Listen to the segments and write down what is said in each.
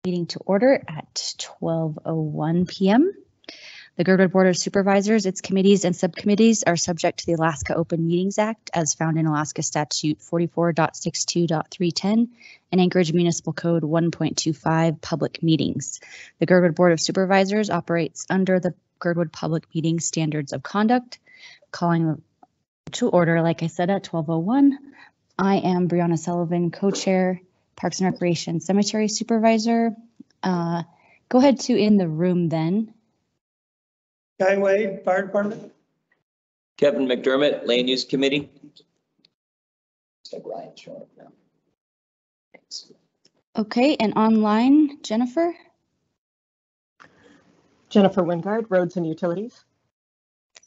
meeting to order at 12:01 p.m. The Girdwood Board of Supervisors, its committees and subcommittees are subject to the Alaska Open Meetings Act as found in Alaska Statute 44.62.310 and Anchorage Municipal Code 1.25 public meetings. The Girdwood Board of Supervisors operates under the Girdwood Public Meeting Standards of Conduct. Calling to order, like I said, at 12:01. I am Brianna Sullivan, co-chair, Parks and Recreation Cemetery Supervisor. Go ahead to in the room then. Guy Wade, Fire Department. Kevin McDermott, Land Use Committee. It's like Ryan showing up now. Thanks. Okay, and online, Jennifer? Jennifer Wingard, Roads and Utilities.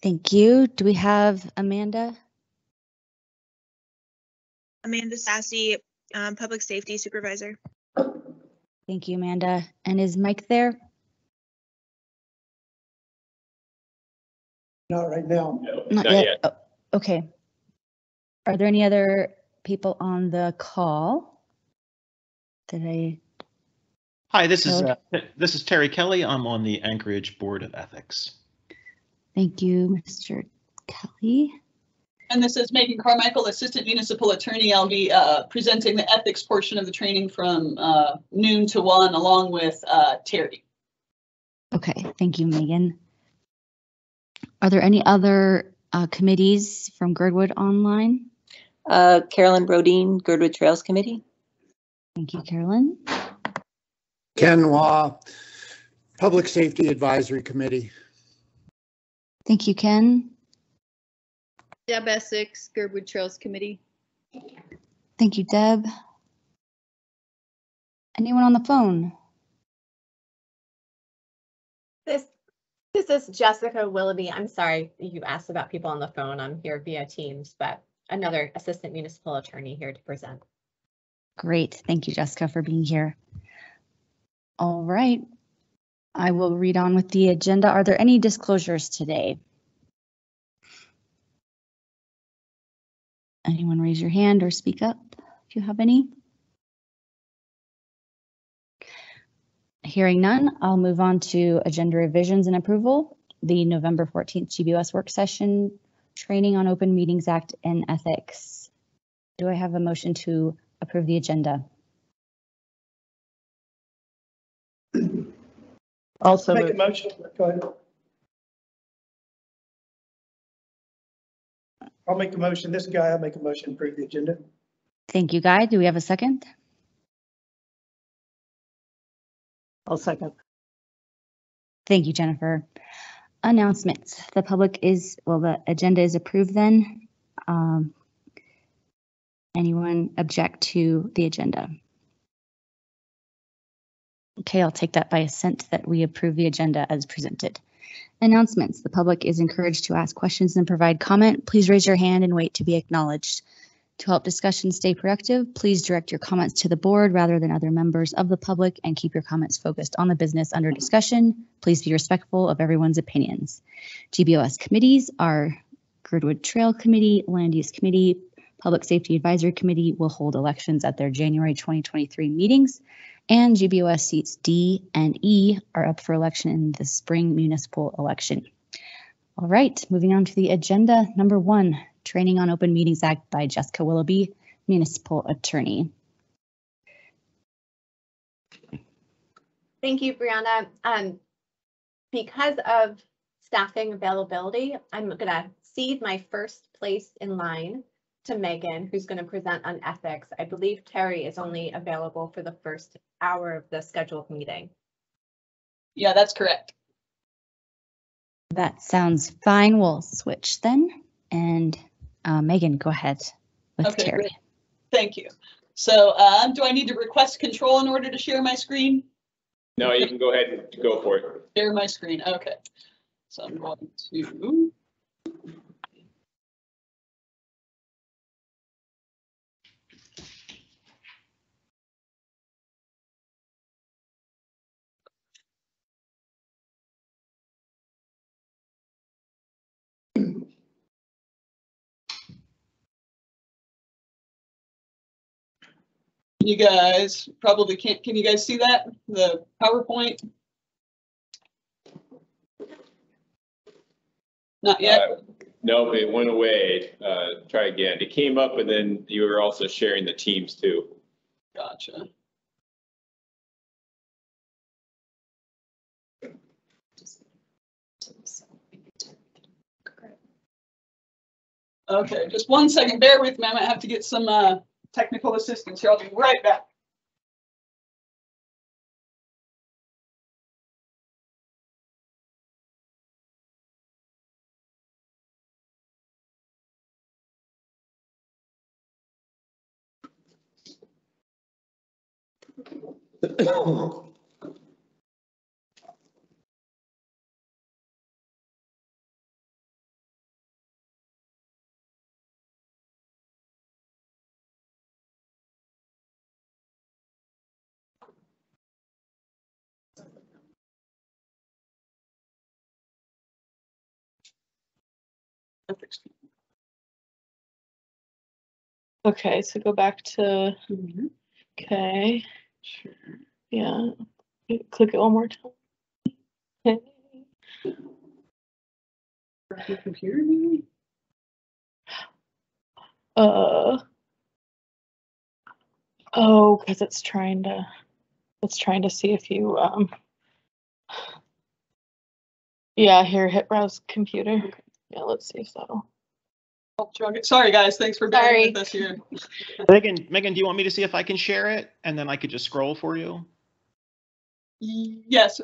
Thank you. Do we have Amanda? Amanda Sassy, Public Safety Supervisor. Thank you, Amanda. And is Mike there? Not right now. No, Not yet. Oh, okay. Are there any other people on the call? Hi, this is Terry Kelly. I'm on the Anchorage Board of Ethics. Thank you, Mr. Kelly. And this is Megan Carmichael, Assistant Municipal Attorney. I'll be presenting the ethics portion of the training from noon to 1 along with Terry. Okay, thank you, Megan. Are there any other committees from Girdwood online? Carolyn Brodeen, Girdwood Trails Committee. Thank you, Carolyn. Ken Waugh, Public Safety Advisory Committee. Thank you, Ken. Deb Essex, Girdwood Trails Committee. Thank you, Deb. Anyone on the phone? This is Jessica Willoughby. I'm sorry you asked about people on the phone. I'm here via Teams, but another assistant municipal attorney here to present. Great. Thank you, Jessica, for being here. All right. I will read on with the agenda. Are there any disclosures today? Anyone raise your hand or speak up if you have any? Hearing none, I'll move on to agenda revisions and approval. The November 14th GBOS work session, training on Open Meetings Act and ethics. Do I have a motion to approve the agenda? Also Make a motion. Go ahead. I'll make a motion. This guy, I'll make a motion to approve the agenda. Thank you, Guy. Do we have a second? I'll second. Thank you, Jennifer. Announcements. The agenda is approved then. Anyone object to the agenda? Okay, I'll take that by assent that we approve the agenda as presented. Announcements. The public is encouraged to ask questions and provide comment. Please raise your hand and wait to be acknowledged. To help discussion stay productive, please direct your comments to the board rather than other members of the public and keep your comments focused on the business under discussion. Please be respectful of everyone's opinions. GBOS committees are Girdwood Trail Committee, Land Use Committee, Public Safety Advisory Committee will hold elections at their January 2023 meetings, and GBOS seats D and E are up for election in the spring municipal election. All right, moving on to the agenda. Number 1, Training on Open Meetings Act by Jessica Willoughby, Municipal Attorney. Thank you, Brianna. Because of staffing availability, I'm going to cede my first place in line to Megan, who's going to present on ethics. I believe Terry is only available for the first hour of the scheduled meeting. Yeah, that's correct. That sounds fine. We'll switch then. And Megan, go ahead with Okay, Terry. great. Thank you. So do I need to request control in order to share my screen? No, you can go ahead and go for it. Share my screen. Okay. So I'm going to. You guys probably can't, can you guys see that? The PowerPoint? Not yet? No, it went away. Try again. It came up and then you were also sharing the teams too. Gotcha. Okay, just 1 second. Bear with me. I might have to get some technical assistance here. I'll be right back. Okay, so go back to, okay, Sure. yeah, click it one more time. Okay. Your computer maybe? Oh, because it's trying to see if you, yeah, here, hit browse computer. Yeah, let's see if that'll. Sorry, guys. Thanks for bearing with us here. Megan, do you want me to see if I can share it and then I could just scroll for you? Yes,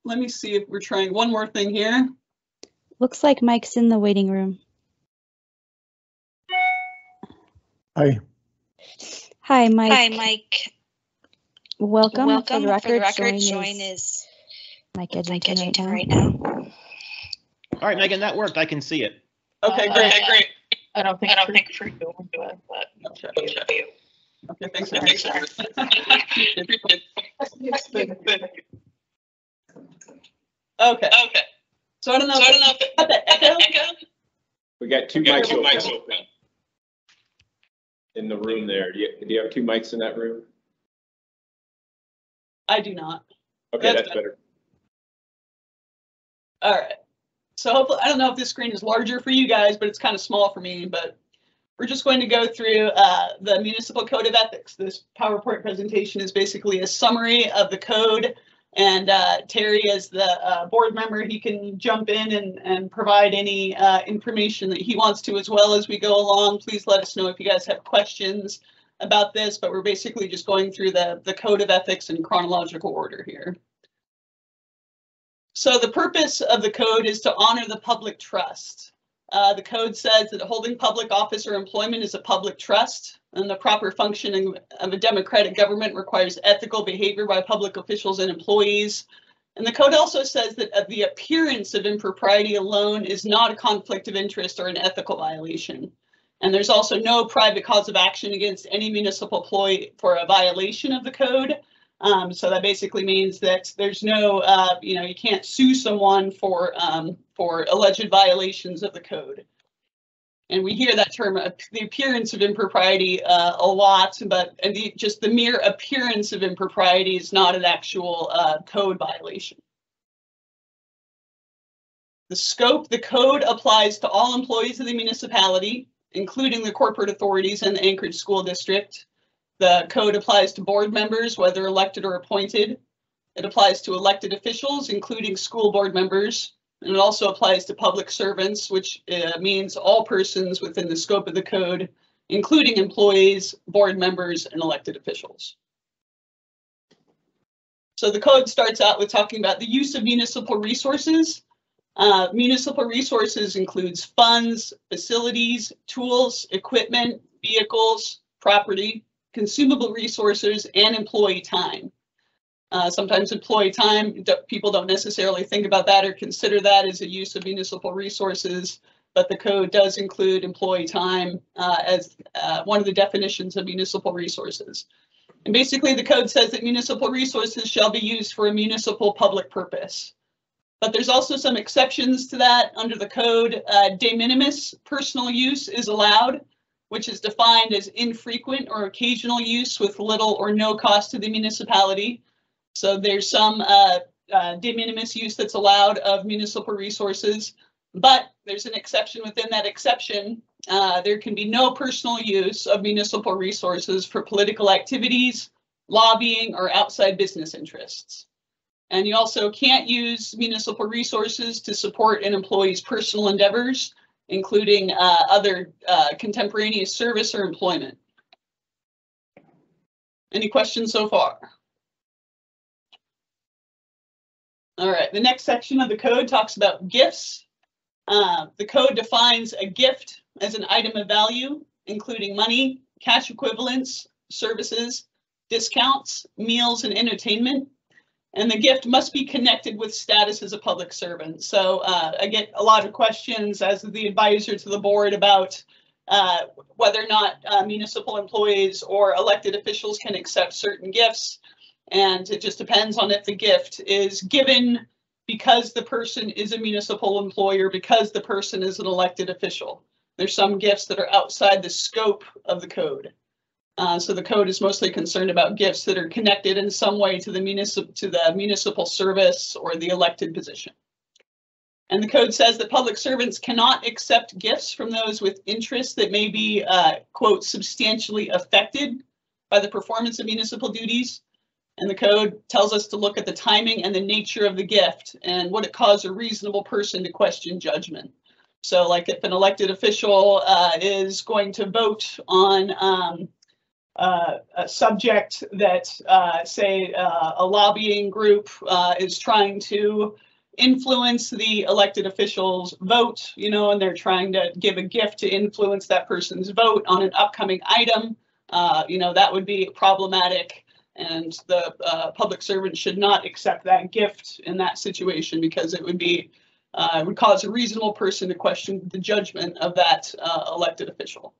let me see if we're trying one more thing here. Looks like Mike's in the waiting room. Hi. Hi, Mike. Hi, Mike. Welcome. For the record, join is Mike Mike Edgington Edgington right now. All right, Megan, that worked. I can see it. Okay, great. I don't think for you, but Okay. Okay, thanks. Okay. So I don't know if the echo. We got two mics open in the room there. Do you have two mics in that room? I do not. Okay, that's better. All right. So hopefully, I don't know if this screen is larger for you guys, but it's kind of small for me. But we're just going to go through the Municipal Code of Ethics. This PowerPoint presentation is basically a summary of the code. And Terry, as the board member, he can jump in and provide any information that he wants to as well as we go along. Please let us know if you guys have questions about this, but we're basically just going through the Code of Ethics in chronological order here. So the purpose of the code is to honor the public trust. The code says that holding public office or employment is a public trust, and the proper functioning of a democratic government requires ethical behavior by public officials and employees. And the code also says that the appearance of impropriety alone is not a conflict of interest or an ethical violation. And there's also no private cause of action against any municipal employee for a violation of the code. So that basically means that there's no, you can't sue someone for alleged violations of the code. And we hear that term, the appearance of impropriety, a lot, but just the mere appearance of impropriety is not an actual code violation. The scope, the code applies to all employees of the municipality, including the corporate authorities and the Anchorage School District. The code applies to board members, whether elected or appointed. It applies to elected officials, including school board members. And it also applies to public servants, which means all persons within the scope of the code, including employees, board members, and elected officials. So the code starts out with talking about the use of municipal resources. Municipal resources includes funds, facilities, tools, equipment, vehicles, property, consumable resources, and employee time. Sometimes employee time, people don't necessarily think about that or consider that as a use of municipal resources, but the code does include employee time as one of the definitions of municipal resources. And basically the code says that municipal resources shall be used for a municipal public purpose. But there's also some exceptions to that under the code. De minimis personal use is allowed. which is defined as infrequent or occasional use with little or no cost to the municipality. So there's some de minimis use that's allowed of municipal resources, but there's an exception within that exception. There can be no personal use of municipal resources for political activities, lobbying, or outside business interests. And you also can't use municipal resources to support an employee's personal endeavors, including other contemporaneous service or employment. Any questions so far? All right, the next section of the code talks about gifts. The code defines a gift as an item of value, including money, cash equivalents, services, discounts, meals, and entertainment. And the gift must be connected with status as a public servant. So I get a lot of questions as the advisor to the board about whether or not municipal employees or elected officials can accept certain gifts. And it just depends on if the gift is given because the person is a municipal employee or because the person is an elected official. There's some gifts that are outside the scope of the code. So the code is mostly concerned about gifts that are connected in some way to the municipal service or the elected position. And the code says that public servants cannot accept gifts from those with interests that may be, quote, substantially affected by the performance of municipal duties. And the code tells us to look at the timing and the nature of the gift and would it cause a reasonable person to question judgment. So like if an elected official is going to vote on a subject that, say, a lobbying group is trying to influence the elected official's vote, you know, and they're trying to give a gift to influence that person's vote on an upcoming item, you know, that would be problematic. And the public servant should not accept that gift in that situation because it would be, would cause a reasonable person to question the judgment of that elected official.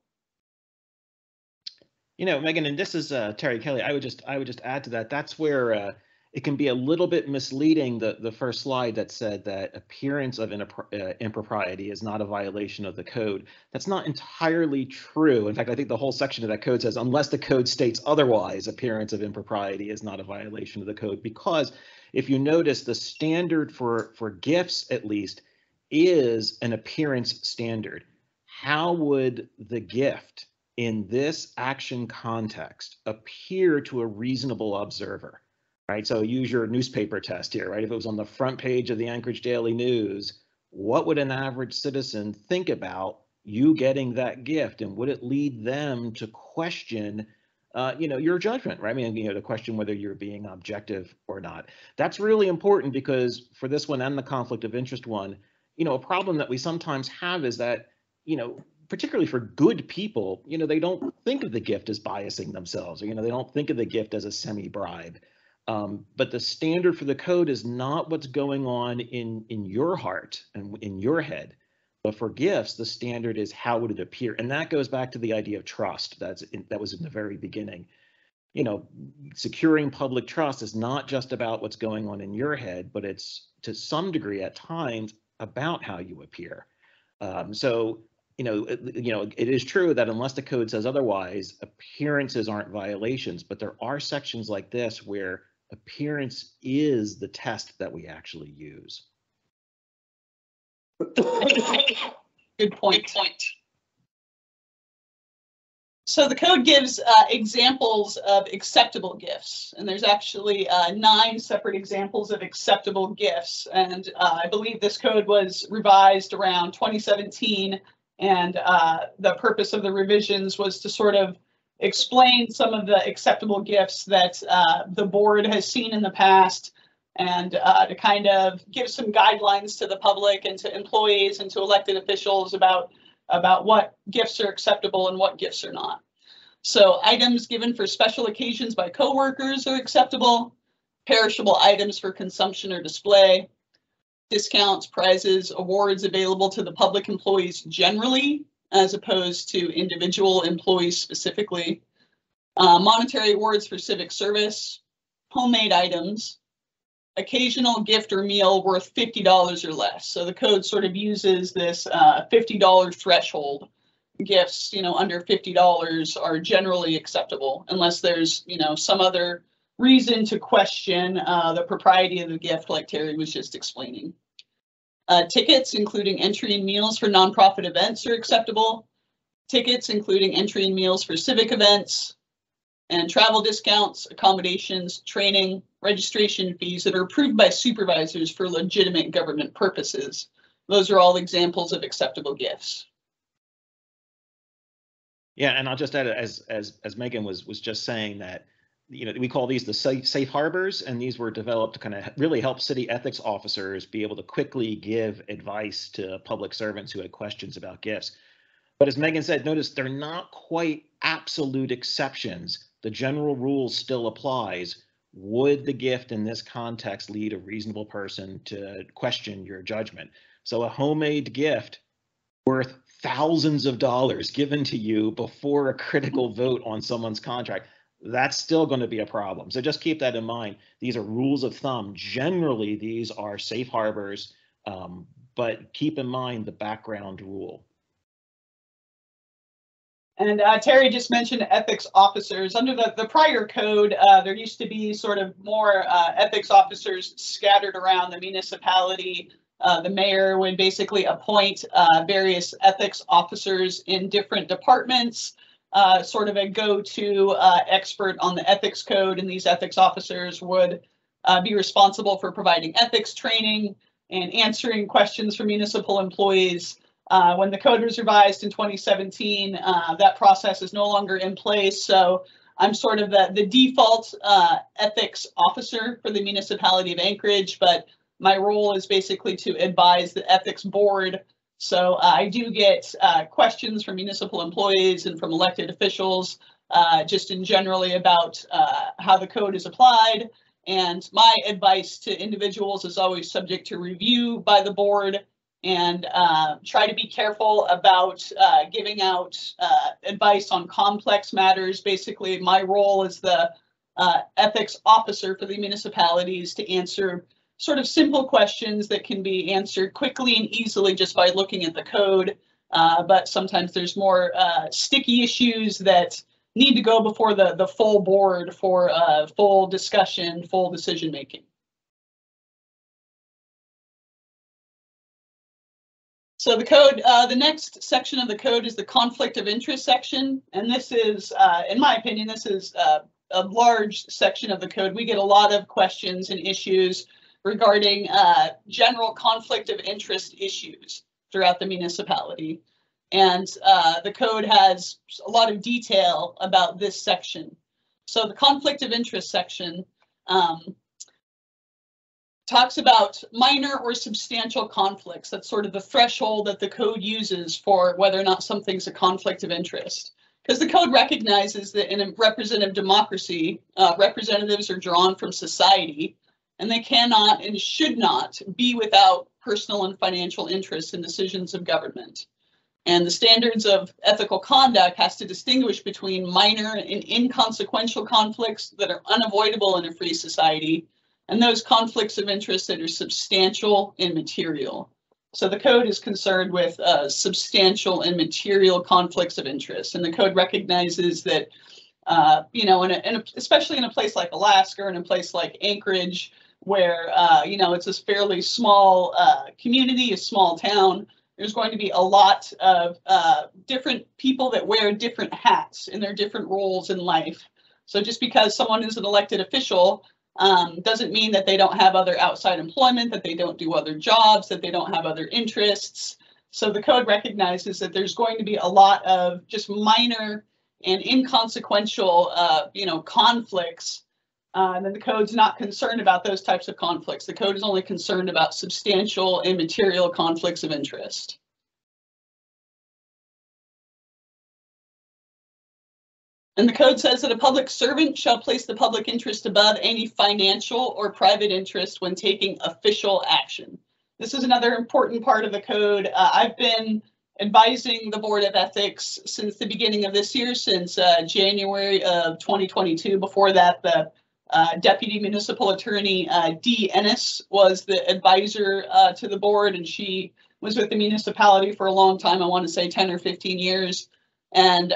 You know, Megan, and this is Terry Kelly. I would just add to that. That's where it can be a little bit misleading. The first slide that said that appearance of impropriety is not a violation of the code. That's not entirely true. In fact, I think the whole section of that code says unless the code states otherwise, appearance of impropriety is not a violation of the code. Because if you notice, the standard for gifts, at least, is an appearance standard. How would the gift in this action context appear to a reasonable observer, right? So use your newspaper test here, right? If it was on the front page of the Anchorage Daily News, what would an average citizen think about you getting that gift? And would it lead them to question, you know, your judgment, right? I mean, you know, to question whether you're being objective or not. That's really important because for this one and the conflict of interest one, you know, a problem that we sometimes have is that, you know, particularly for good people, you know, they don't think of the gift as biasing themselves, or, you know, they don't think of the gift as a semi-bribe. But the standard for the code is not what's going on in your heart and in your head. But for gifts, the standard is how would it appear? And that goes back to the idea of trust. That was in the very beginning. You know, securing public trust is not just about what's going on in your head, but it's to some degree at times about how you appear. So you know, it is true that unless the code says otherwise, appearances aren't violations, but there are sections like this where appearance is the test that we actually use. Good point. So the code gives examples of acceptable gifts, and there's actually 9 separate examples of acceptable gifts. And I believe this code was revised around 2017. And the purpose of the revisions was to sort of explain some of the acceptable gifts that the board has seen in the past and to kind of give some guidelines to the public and to employees and to elected officials about what gifts are acceptable and what gifts are not. So items given for special occasions by coworkers are acceptable, perishable items for consumption or display, discounts, prizes, awards available to the public employees generally, as opposed to individual employees specifically, monetary awards for civic service, homemade items, occasional gift or meal worth $50 or less. So the code sort of uses this $50 threshold, gifts, under $50 are generally acceptable unless there's, some other reason to question the propriety of the gift, like Terry was just explaining. Tickets, including entry and meals for nonprofit events, are acceptable. Tickets, including entry and meals for civic events, and travel discounts, accommodations, training, registration fees that are approved by supervisors for legitimate government purposes. Those are all examples of acceptable gifts. Yeah, and I'll just add, as Megan was just saying, that we call these the safe harbors, and these were developed to kind of really help city ethics officers be able to quickly give advice to public servants who had questions about gifts. But as Megan said, notice they're not quite absolute exceptions. The general rule still applies. Would the gift in this context lead a reasonable person to question your judgment? So a homemade gift worth thousands of dollars given to you before a critical vote on someone's contract, that's still going to be a problem. So just keep that in mind. These are rules of thumb. Generally, these are safe harbors, but keep in mind the background rule. And Terry just mentioned ethics officers. Under the prior code, there used to be sort of more ethics officers scattered around the municipality. The mayor would basically appoint various ethics officers in different departments, sort of a go-to expert on the ethics code, and these ethics officers would be responsible for providing ethics training and answering questions from municipal employees. When the code was revised in 2017, that process is no longer in place. So I'm sort of the default ethics officer for the municipality of Anchorage, but my role is basically to advise the ethics board. So I do get questions from municipal employees and from elected officials, just in generally about how the code is applied. And my advice to individuals is always subject to review by the board, and try to be careful about giving out advice on complex matters. Basically, my role as the ethics officer for the municipalities to answer sort of simple questions that can be answered quickly and easily just by looking at the code. But sometimes there's more sticky issues that need to go before the full board for full discussion, full decision making. So the code, the next section of the code is the conflict of interest section. And this is, in my opinion, this is a large section of the code. We get a lot of questions and issues regarding general conflict of interest issues throughout the municipality. And the code has a lot of detail about this section. So the conflict of interest section talks about minor or substantial conflicts. That's sort of the threshold that the code uses for whether or not something's a conflict of interest. Because the code recognizes that in a representative democracy, representatives are drawn from society, and they cannot and should not be without personal and financial interests in decisions of government. And the standards of ethical conduct has to distinguish between minor and inconsequential conflicts that are unavoidable in a free society, and those conflicts of interest that are substantial and material. So the code is concerned with substantial and material conflicts of interest, and the code recognizes that, especially in a place like Alaska or in a place like Anchorage, where it's a fairly small community, a small town, there's going to be a lot of different people that wear different hats in their different roles in life. So just because someone is an elected official doesn't mean that they don't have other outside employment, that they don't do other jobs, that they don't have other interests. So the code recognizes that there's going to be a lot of just minor and inconsequential, conflicts. And the code's not concerned about those types of conflicts. The code is only concerned about substantial and material conflicts of interest. And the code says that a public servant shall place the public interest above any financial or private interest when taking official action. This is another important part of the code. I've been advising the Board of Ethics since the beginning of this year, since January of 2022. Before that, the Deputy Municipal Attorney Dee Ennis was the advisor to the board, and she was with the municipality for a long time. I want to say 10 or 15 years. And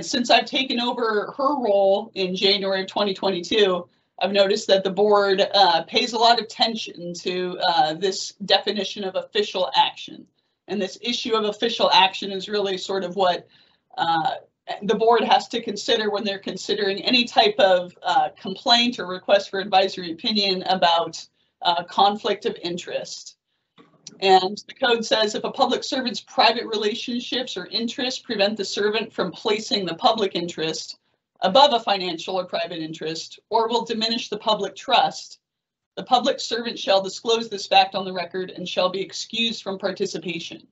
since I've taken over her role in January of 2022, I've noticed that the board pays a lot of attention to this definition of official action. And this issue of official action is really sort of what the board has to consider when they're considering any type of complaint or request for advisory opinion about conflict of interest. And the code says if a public servant's private relationships or interests prevent the servant from placing the public interest above a financial or private interest, or will diminish the public trust, the public servant shall disclose this fact on the record and shall be excused from participation.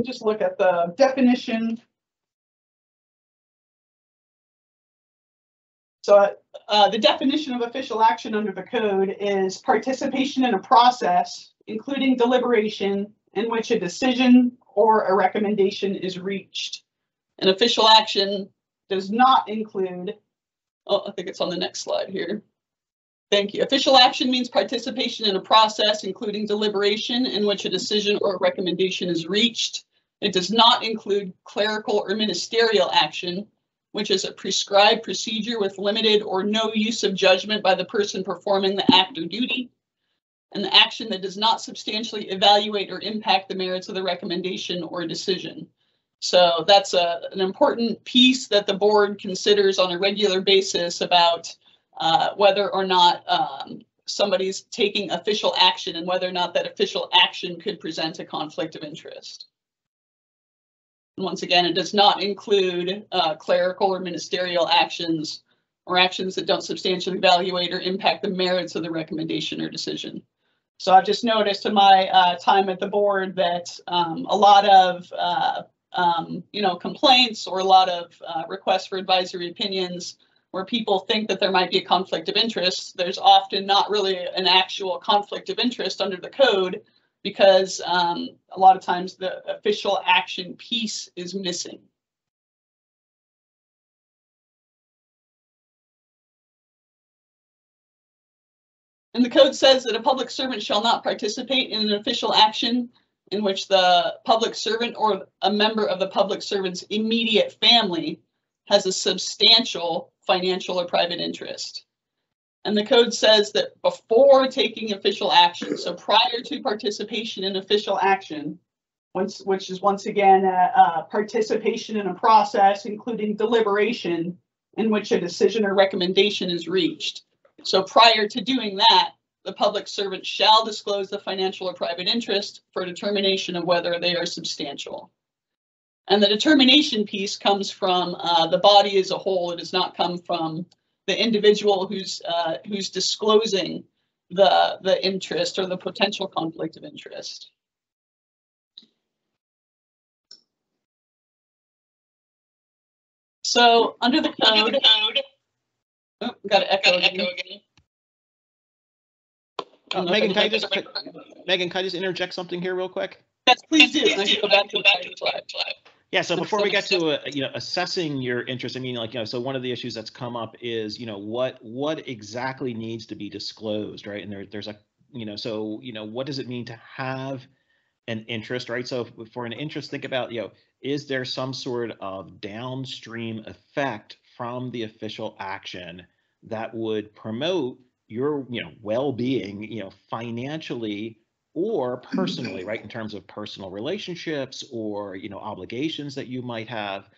Just look at the definition. So the definition of official action under the code is participation in a process, including deliberation, in which a decision or a recommendation is reached. An official action does not include, oh, I think it's on the next slide here. Thank you. Official action means participation in a process, including deliberation, in which a decision or a recommendation is reached. It does not include clerical or ministerial action, which is a prescribed procedure with limited or no use of judgment by the person performing the act or duty, and the action that does not substantially evaluate or impact the merits of the recommendation or decision. So that's an important piece that the board considers on a regular basis about whether or not somebody's taking official action and whether or not that official action could present a conflict of interest. And once again, it does not include clerical or ministerial actions or actions that don't substantially evaluate or impact the merits of the recommendation or decision. So I've just noticed in my time at the board that a lot of complaints or a lot of requests for advisory opinions where people think that there might be a conflict of interest, there's often not really an actual conflict of interest under the code because a lot of times the official action piece is missing. And the code says that a public servant shall not participate in an official action in which the public servant or a member of the public servant's immediate family has a substantial financial or private interest. And the code says that before taking official action, so prior to participation in official action, which is once again participation in a process, including deliberation in which a decision or recommendation is reached. So prior to doing that, the public servant shall disclose the financial or private interest for determination of whether they are substantial. And the determination piece comes from the body as a whole. It does not come from the individual who's disclosing the interest or the potential conflict of interest. So under the code, oh, got to echo again. Megan, can I just interject something here real quick? Yes, please do. I can go back to the slide. Yeah, so before we get to assessing your interest, I mean, so one of the issues that's come up is, what exactly needs to be disclosed, right? And there's a, what does it mean to have an interest, right? So for an interest, think about, is there some sort of downstream effect from the official action that would promote your, well-being, financially or personally, right, in terms of personal relationships or, obligations that you might have.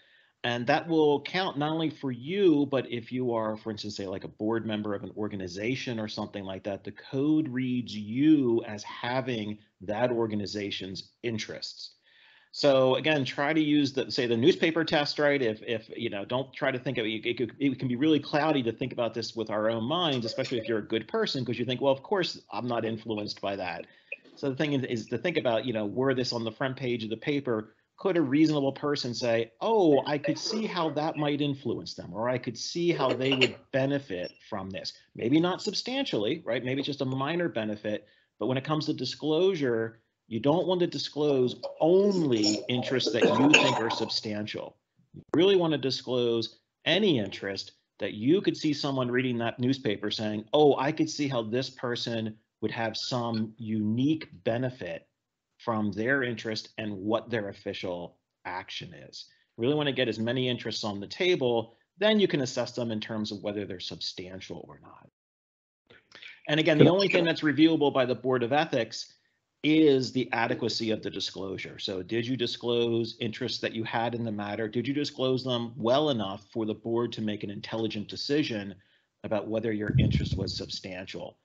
And that will count not only for you, but if you are, for instance, say like a board member of an organization or something like that, the code reads you as having that organization's interests. So again, try to use the newspaper test, right? If don't try to think of it. It can be really cloudy to think about this with our own minds, especially if you're a good person, because you think, well, of course, I'm not influenced by that. So the thing is to think about, were this on the front page of the paper, could a reasonable person say, oh, I could see how that might influence them, or I could see how they would benefit from this. Maybe not substantially, right? Maybe it's just a minor benefit. But when it comes to disclosure, you don't want to disclose only interests that you think are substantial. You really want to disclose any interest that you could see someone reading that newspaper saying, oh, I could see how this person would have some unique benefit from their interest and what their official action is. Really want to get as many interests on the table, then you can assess them in terms of whether they're substantial or not. And again, the only thing that's reviewable by the Board of Ethics is the adequacy of the disclosure. So did you disclose interests that you had in the matter? Did you disclose them well enough for the board to make an intelligent decision about whether your interest was substantial?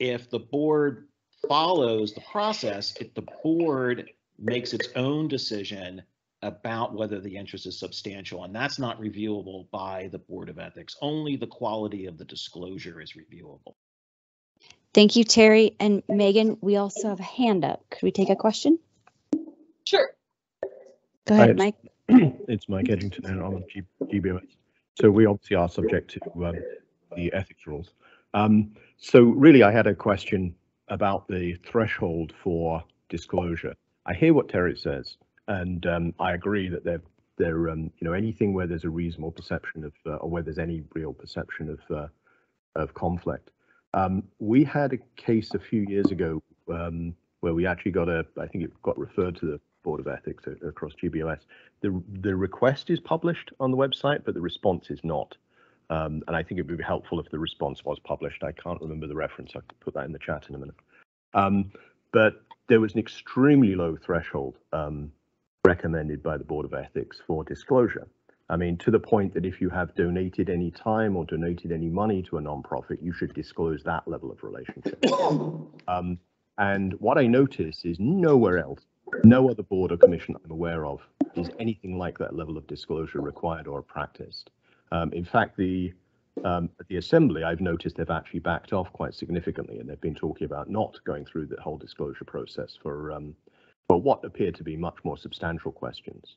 If the board follows the process, if the board makes its own decision about whether the interest is substantial, and that's not reviewable by the Board of Ethics. Only the quality of the disclosure is reviewable. Thank you, Terry. And Megan, we also have a hand up. Could we take a question? Sure. Go ahead, Mike. It's Mike Edgington and I'm on GBOS. So we obviously are subject to the ethics rules. So really, I had a question about the threshold for disclosure. I hear what Terry says, and I agree that they're you know, anything where there's a reasonable perception of, or where there's any real perception of conflict. We had a case a few years ago where we actually got I think it got referred to the Board of Ethics across GBOS. The request is published on the website, but the response is not. And I think it would be helpful if the response was published. I can't remember the reference. I could put that in the chat in a minute. But there was an extremely low threshold recommended by the Board of Ethics for disclosure. I mean, to the point that if you have donated any time or donated any money to a nonprofit, you should disclose that level of relationship. And what I notice is nowhere else, no other board or commission I'm aware of, is anything like that level of disclosure required or practiced. In fact, at the Assembly, I've noticed they've actually backed off quite significantly, and they've been talking about not going through the whole disclosure process for what appear to be much more substantial questions.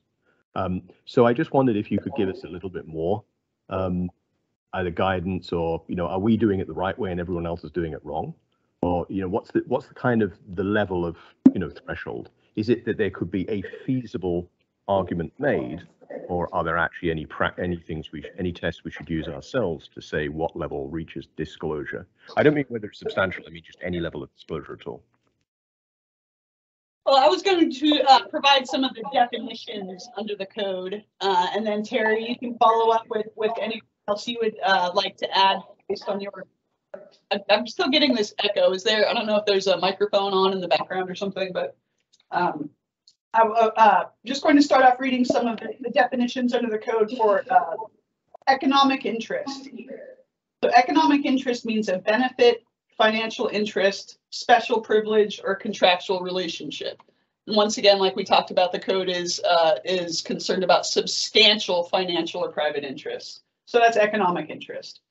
So I just wondered if you could give us a little bit more, either guidance or, you know, are we doing it the right way and everyone else is doing it wrong? Or, you know, what's the kind of the level of, you know, threshold? Is it that there could be a feasible argument made, or are there actually any tests we should use ourselves to say what level reaches disclosure? I don't mean whether it's substantial, I mean just any level of disclosure at all. Well, I was going to provide some of the definitions under the code, and then Terry, you can follow up with anything else you would like to add based on your. I'm still getting this echo. Is there? I don't know if there's a microphone on in the background or something, but I'm just going to start off reading some of the definitions under the code for economic interest. So economic interest means a benefit, financial interest, special privilege, or contractual relationship. And once again, like we talked about, the code is concerned about substantial financial or private interests. So that's economic interest.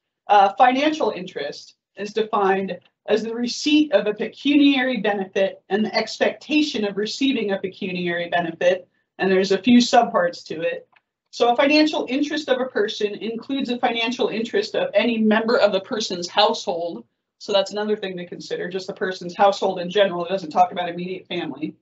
Financial interest is defined as the receipt of a pecuniary benefit and the expectation of receiving a pecuniary benefit. And there's a few subparts to it. So a financial interest of a person includes a financial interest of any member of the person's household. So that's another thing to consider, just the person's household in general. It doesn't talk about immediate family.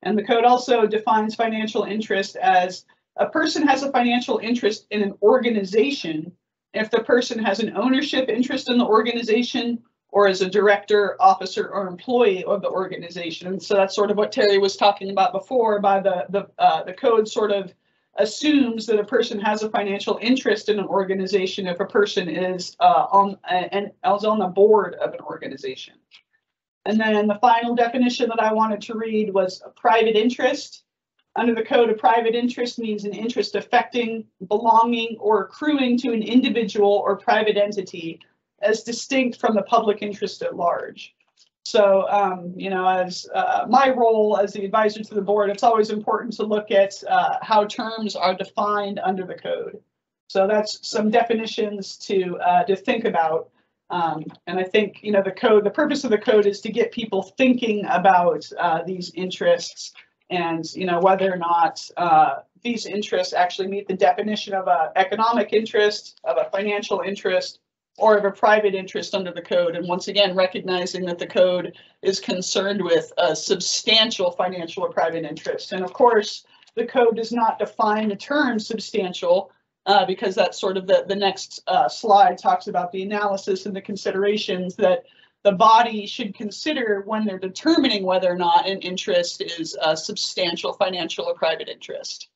And the code also defines financial interest as a person has a financial interest in an organization if the person has an ownership interest in the organization or is a director, officer, or employee of the organization. And so that's sort of what Terry was talking about before, by the code sort of assumes that a person has a financial interest in an organization if a person is on the board of an organization. And then the final definition that I wanted to read was a private interest. Under the code, a private interest means an interest affecting, belonging, or accruing to an individual or private entity as distinct from the public interest at large. So, you know, as my role as the advisor to the board, it's always important to look at how terms are defined under the code. So that's some definitions to think about. And I think, you know, the purpose of the code is to get people thinking about these interests and, you know, whether or not these interests actually meet the definition of an economic interest, of a financial interest, or of a private interest under the code. And once again, recognizing that the code is concerned with a substantial financial or private interest. And of course, the code does not define the term substantial. because that's sort of the next slide talks about the analysis and the considerations that the body should consider when they're determining whether or not an interest is a substantial financial or private interest.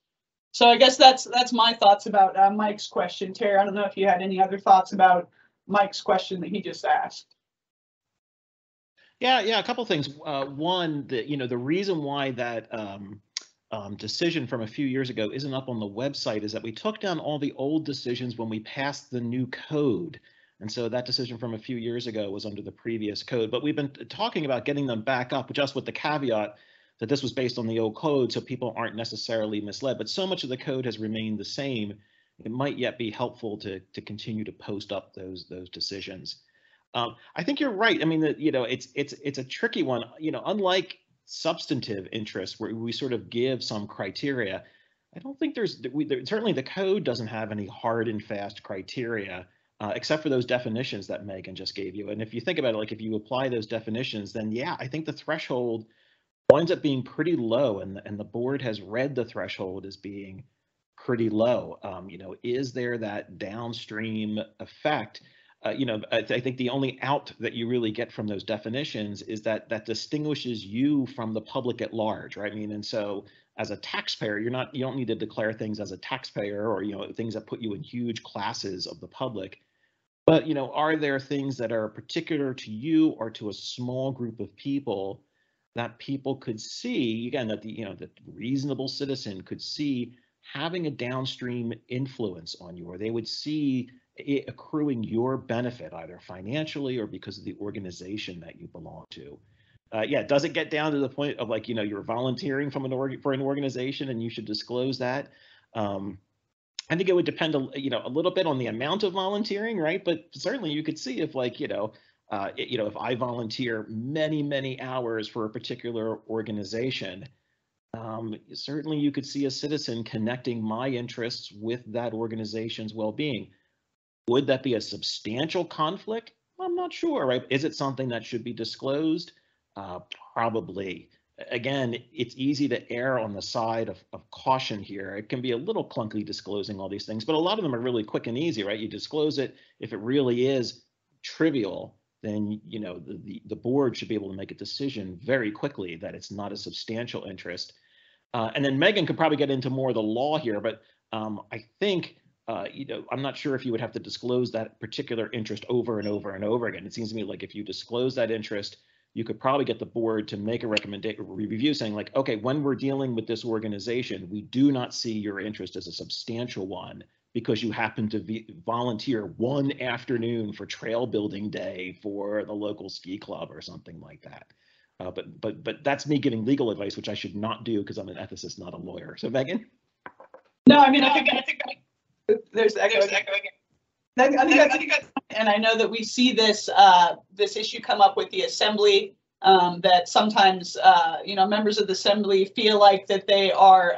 So I guess that's my thoughts about Mike's question. Terry, I don't know if you had any other thoughts about Mike's question that he just asked. Yeah, a couple things. One, the reason why that decision from a few years ago isn't up on the website is that we took down all the old decisions when we passed the new code. And so that decision from a few years ago was under the previous code. But we've been talking about getting them back up, just with the caveat that this was based on the old code, so people aren't necessarily misled. But so much of the code has remained the same, it might yet be helpful to continue to post up those decisions. I think you're right. I mean, it's a tricky one. Unlike substantive interest, where we sort of give some criteria, I don't think certainly the code doesn't have any hard and fast criteria, except for those definitions that Megan just gave you. And if you think about it, like if you apply those definitions, then yeah, I think the threshold winds up being pretty low, and the board has read the threshold as being pretty low. Is there that downstream effect? I think the only out that you really get from those definitions is that distinguishes you from the public at large, right? I mean, and so as a taxpayer, you don't need to declare things as a taxpayer or things that put you in huge classes of the public. But are there things that are particular to you or to a small group of people that people could see, again, that the reasonable citizen could see having a downstream influence on you, or they would see it accruing your benefit either financially or because of the organization that you belong to. Does it get down to the point of you're volunteering from for an organization and you should disclose that? I think it would depend a little bit on the amount of volunteering, right? But certainly you could see if if I volunteer many hours for a particular organization, certainly you could see a citizen connecting my interests with that organization's well-being. Would that be a substantial conflict? I'm not sure, right? Is it something that should be disclosed? Probably. Again, it's easy to err on the side of caution here. It can be a little clunky disclosing all these things, but a lot of them are really quick and easy, right? You disclose it. If it really is trivial, then the board should be able to make a decision very quickly that it's not a substantial interest. And then Megan could probably get into more of the law here, but I think I'm not sure if you would have to disclose that particular interest over and over and over again. It seems to me like if you disclose that interest, you could probably get the board to make a review saying okay, when we're dealing with this organization, we do not see your interest as a substantial one because you happen to volunteer one afternoon for trail building day for the local ski club or something like that. But that's me giving legal advice, which I should not do because I'm an ethicist, not a lawyer. So Megan? No, I mean, I think there's echo again. I think that's, and I know that we see this this issue come up with the assembly, that sometimes members of the assembly feel like that they are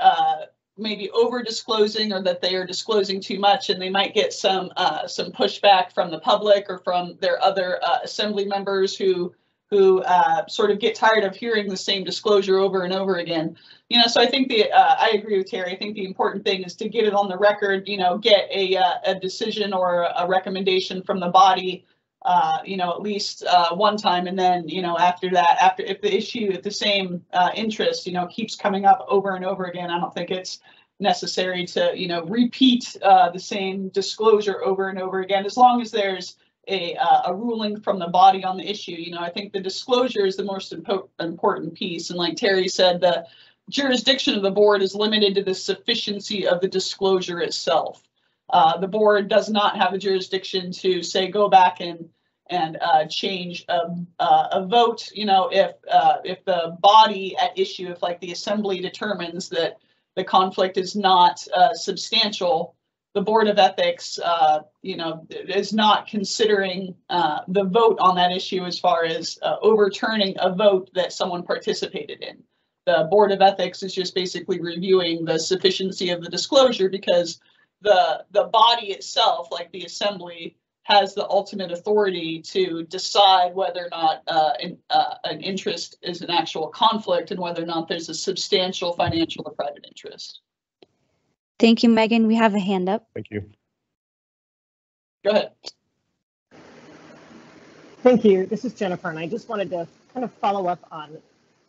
maybe over disclosing or that they are disclosing too much, and they might get some pushback from the public or from their other assembly members who sort of get tired of hearing the same disclosure over and over again. So I think I agree with Terry. I think the important thing is to get it on the record, get a decision or a recommendation from the body, at least one time. And then, after that, if the same interest, keeps coming up over and over again, I don't think it's necessary to, repeat the same disclosure over and over again, as long as there's a ruling from the body on the issue. I think the disclosure is the most important piece. And like Terry said, the jurisdiction of the board is limited to the sufficiency of the disclosure itself. The board does not have a jurisdiction to say go back and change a vote. If the body at issue, if like the assembly determines that the conflict is not substantial, the Board of Ethics, is not considering the vote on that issue as far as overturning a vote that someone participated in. The Board of Ethics is just basically reviewing the sufficiency of the disclosure, because the body itself, like the assembly, has the ultimate authority to decide whether or not an interest is an actual conflict and whether or not there's a substantial financial or private interest. Thank you, Megan. We have a hand up. Thank you. Go ahead. Thank you. This is Jennifer, and I just wanted to kind of follow up on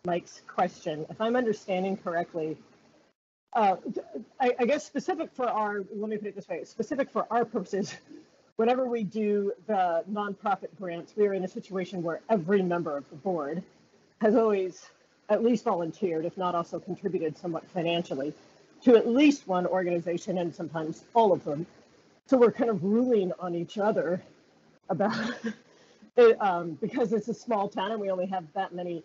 Mike's question. If I'm understanding correctly, I guess specific for our, let me put it this way, specific for our purposes, whenever we do the nonprofit grants, we are in a situation where every member of the board has always at least volunteered, if not also contributed somewhat financially, to at least one organization and sometimes all of them. So we're kind of ruling on each other about it, because it's a small town and we only have that many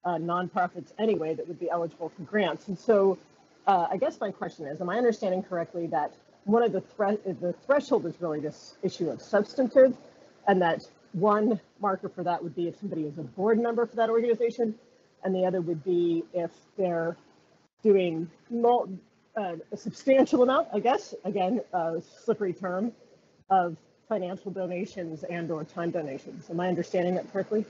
nonprofits anyway that would be eligible for grants. And so I guess my question is, am I understanding correctly that one of the threshold is really this issue of substantive, and that one marker for that would be if somebody is a board member for that organization, and the other would be if they're doing a substantial amount, I guess, again, a slippery term, of financial donations and or time donations. Am I understanding that correctly?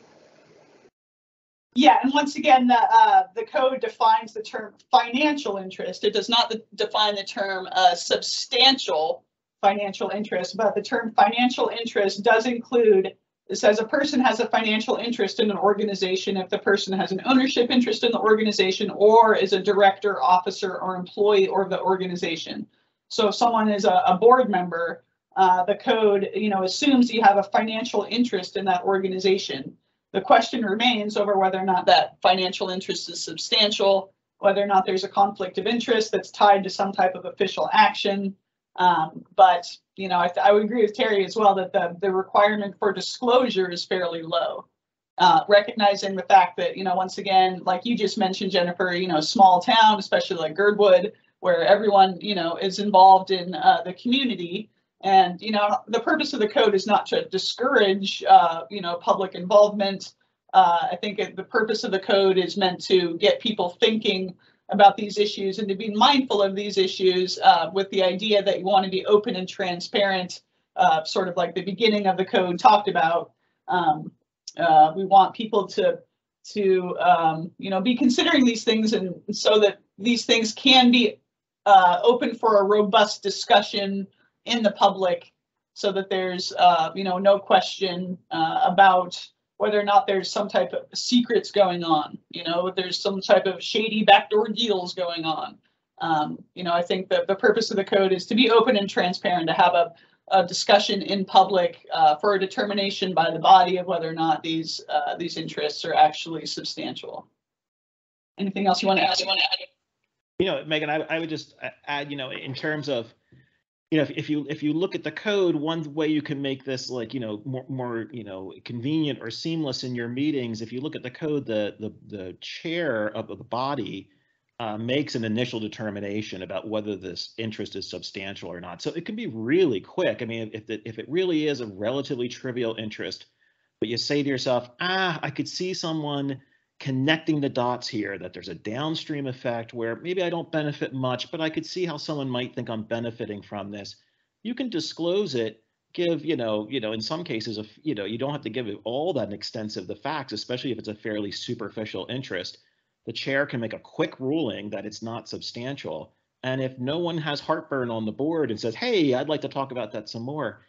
Yeah, and once again, the code defines the term financial interest. It does not define the term substantial financial interest, but the term financial interest does include, it says a person has a financial interest in an organization if the person has an ownership interest in the organization or is a director, officer, or employee of the organization. So if someone is a board member, the code, assumes you have a financial interest in that organization. The question remains over whether or not that financial interest is substantial, whether or not there's a conflict of interest that's tied to some type of official action. But I would agree with Terry as well that the requirement for disclosure is fairly low. Recognizing the fact that, once again, like you just mentioned, Jennifer, small town, especially like Girdwood, where everyone, is involved in the community. And, the purpose of the code is not to discourage, public involvement. I think the purpose of the code is meant to get people thinking about these issues and to be mindful of these issues with the idea that you want to be open and transparent, sort of like the beginning of the code talked about. We want people to be considering these things, and so that these things can be open for a robust discussion in the public, so that there's no question about whether or not there's some type of secrets going on, there's some type of shady backdoor deals going on. I think that the purpose of the code is to be open and transparent, to have a discussion in public for a determination by the body of whether or not these interests are actually substantial. Anything else you want to add? Megan, I would just add, in terms of, if you look at the code, one way you can make this more convenient or seamless in your meetings, if you look at the code, the chair of the body makes an initial determination about whether this interest is substantial or not. So it can be really quick. I mean, if it really is a relatively trivial interest, but you say to yourself, I could see someone connecting the dots here, that there's a downstream effect where maybe I don't benefit much, but I could see how someone might think I'm benefiting from this. You can disclose it, give, in some cases, you don't have to give it all that extensive the facts, especially if it's a fairly superficial interest. The chair can make a quick ruling that it's not substantial. And if no one has heartburn on the board and says, hey, I'd like to talk about that some more,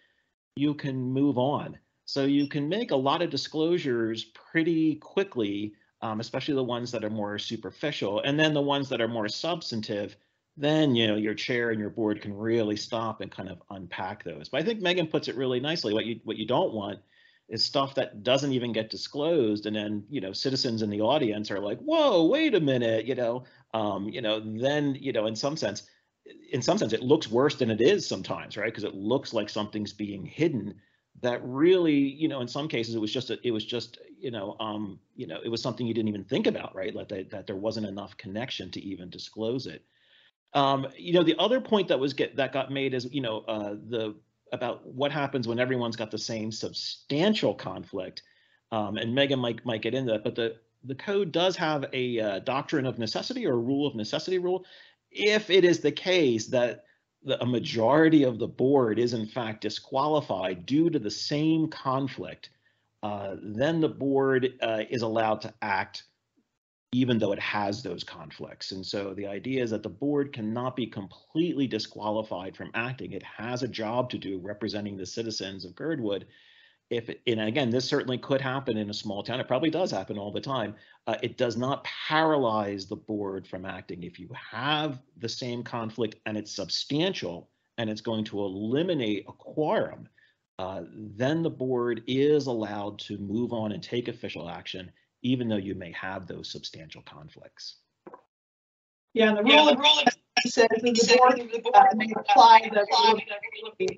you can move on. So you can make a lot of disclosures pretty quickly, especially the ones that are more superficial, and then the ones that are more substantive, then your chair and your board can really stop and kind of unpack those. But I think Megan puts it really nicely. What you don't want is stuff that doesn't even get disclosed, and then citizens in the audience are like, whoa, wait a minute, then in some sense it looks worse than it is sometimes, right? Because it looks like something's being hidden. That really, in some cases, it was something you didn't even think about, right? Like that there wasn't enough connection to even disclose it. The other point that got made is, about what happens when everyone's got the same substantial conflict. And Megan might get into that, but the code does have a doctrine of necessity, or a rule of necessity rule. If it is the case that a majority of the board is in fact disqualified due to the same conflict, then the board is allowed to act even though it has those conflicts. And so the idea is that the board cannot be completely disqualified from acting. It has a job to do representing the citizens of Girdwood. And again, this certainly could happen in a small town. It probably does happen all the time. It does not paralyze the board from acting. If you have the same conflict and it's substantial and it's going to eliminate a quorum, then the board is allowed to move on and take official action, even though you may have those substantial conflicts. Yeah, and the rule says that the board may apply the rule of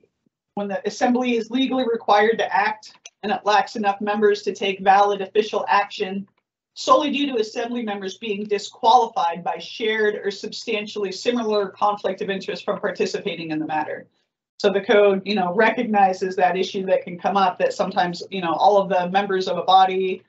when the assembly is legally required to act and it lacks enough members to take valid official action solely due to assembly members being disqualified by shared or substantially similar conflict of interest from participating in the matter. So the code, recognizes that issue that can come up, that sometimes, all of the members of a body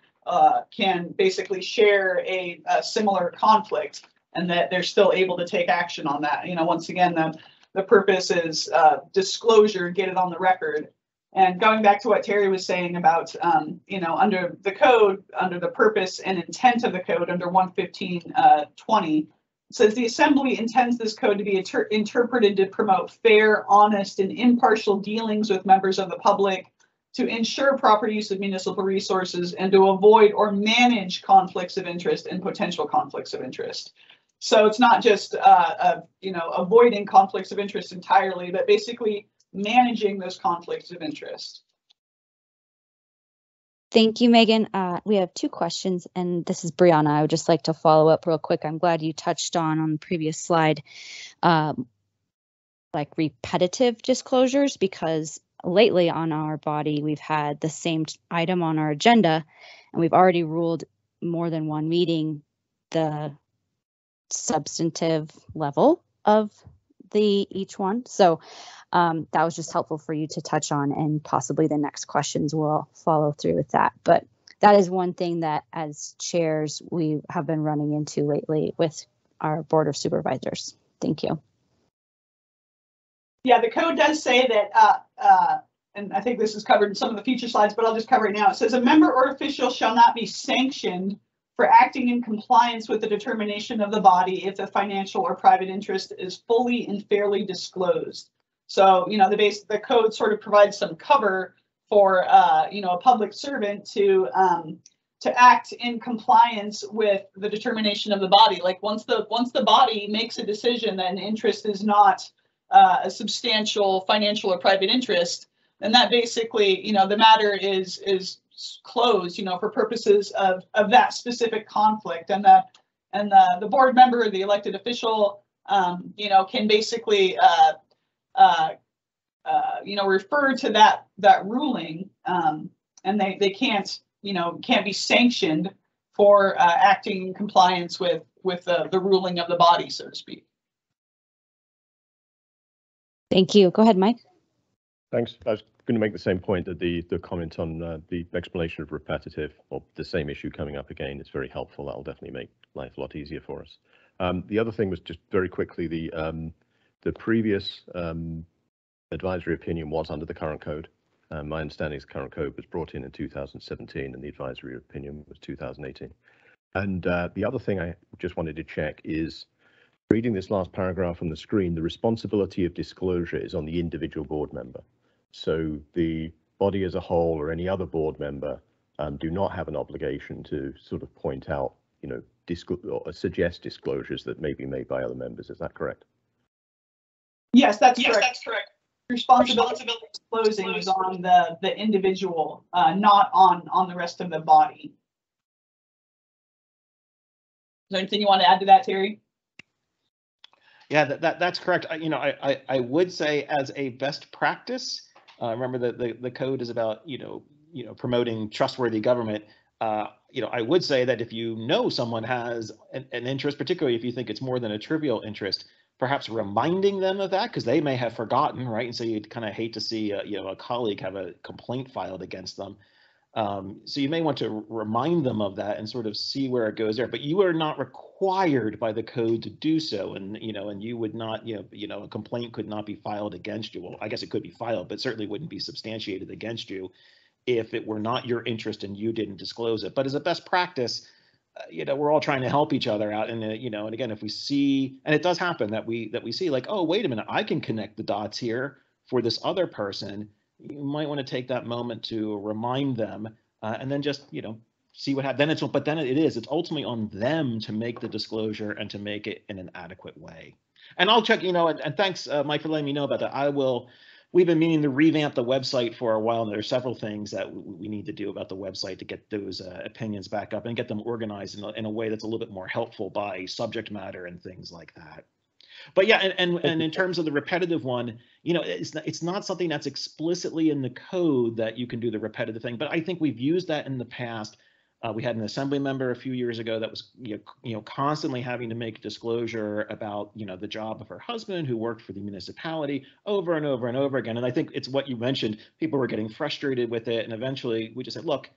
can basically share a similar conflict, and that they're still able to take action on that. Once again, the purpose is disclosure, get it on the record. And going back to what Terry was saying about, under the code, under the purpose and intent of the code, under 115.20, says the assembly intends this code to be interpreted to promote fair, honest, and impartial dealings with members of the public, to ensure proper use of municipal resources, and to avoid or manage conflicts of interest and potential conflicts of interest. So it's not just avoiding conflicts of interest entirely, but basically managing those conflicts of interest. Thank you, Megan. We have two questions, and this is Brianna. I would just like to follow up real quick. I'm glad you touched on the previous slide, like repetitive disclosures, because lately on our body, we've had the same item on our agenda, and we've already ruled more than one meeting the substantive level of each one. So that was just helpful for you to touch on, and possibly the next questions will follow through with that. But that is one thing that as chairs we have been running into lately with our Board of Supervisors. Thank you. Yeah, the code does say that, and I think this is covered in some of the future slides, but I'll just cover it now. It says a member or official shall not be sanctioned for acting in compliance with the determination of the body if the financial or private interest is fully and fairly disclosed. So, the code sort of provides some cover for, a public servant to act in compliance with the determination of the body. Like once the body makes a decision that an interest is not a substantial financial or private interest, then that basically, the matter is closed, for purposes of that specific conflict, and the board member or the elected official, can basically, refer to that ruling, and they can't be sanctioned for acting in compliance with the ruling of the body, so to speak. Thank you. Go ahead, Mike. Thanks. I was going to make the same point, that the comment on the explanation of repetitive, or the same issue coming up again, is very helpful. That'll definitely make life a lot easier for us. The other thing was just very quickly, the previous advisory opinion was under the current code. My understanding is the current code was brought in 2017, and the advisory opinion was 2018. And the other thing I just wanted to check is, reading this last paragraph on the screen, the responsibility of disclosure is on the individual board member. So the body as a whole or any other board member do not have an obligation to sort of point out, or suggest disclosures that may be made by other members. Is that correct? Yes, that's correct. Responsibility of disclosing is on the individual, not on the rest of the body. Is there anything you want to add to that, Terry? Yeah, that's correct. I would say, as a best practice, remember that the code is about promoting trustworthy government. I would say that if someone has an interest, particularly if you think it's more than a trivial interest, perhaps reminding them of that, because they may have forgotten, right? And so you'd kind of hate to see a colleague have a complaint filed against them. So you may want to remind them of that and sort of see where it goes there, but you are not required by the code to do so. And you would not, a complaint could not be filed against you. Well, I guess it could be filed, but certainly wouldn't be substantiated against you if it were not your interest and you didn't disclose it. But as a best practice, we're all trying to help each other out. And, and again, if we see, and it does happen that we see like, oh, wait a minute, I can connect the dots here for this other person. You might want to take that moment to remind them and then just, see what happens. Then it's ultimately on them to make the disclosure and to make it in an adequate way. And I'll check, and thanks, Mike, for letting me know about that. We've been meaning to revamp the website for a while, and there are several things that we need to do about the website to get those opinions back up and get them organized in a way that's a little bit more helpful by subject matter and things like that. But yeah, and in terms of the repetitive one, it's not something that's explicitly in the code that you can do the repetitive thing, but I think we've used that in the past. We had an assembly member a few years ago that was, constantly having to make disclosure about, the job of her husband who worked for the municipality over and over and over again. And I think it's what you mentioned. People were getting frustrated with it. And eventually we just said, look,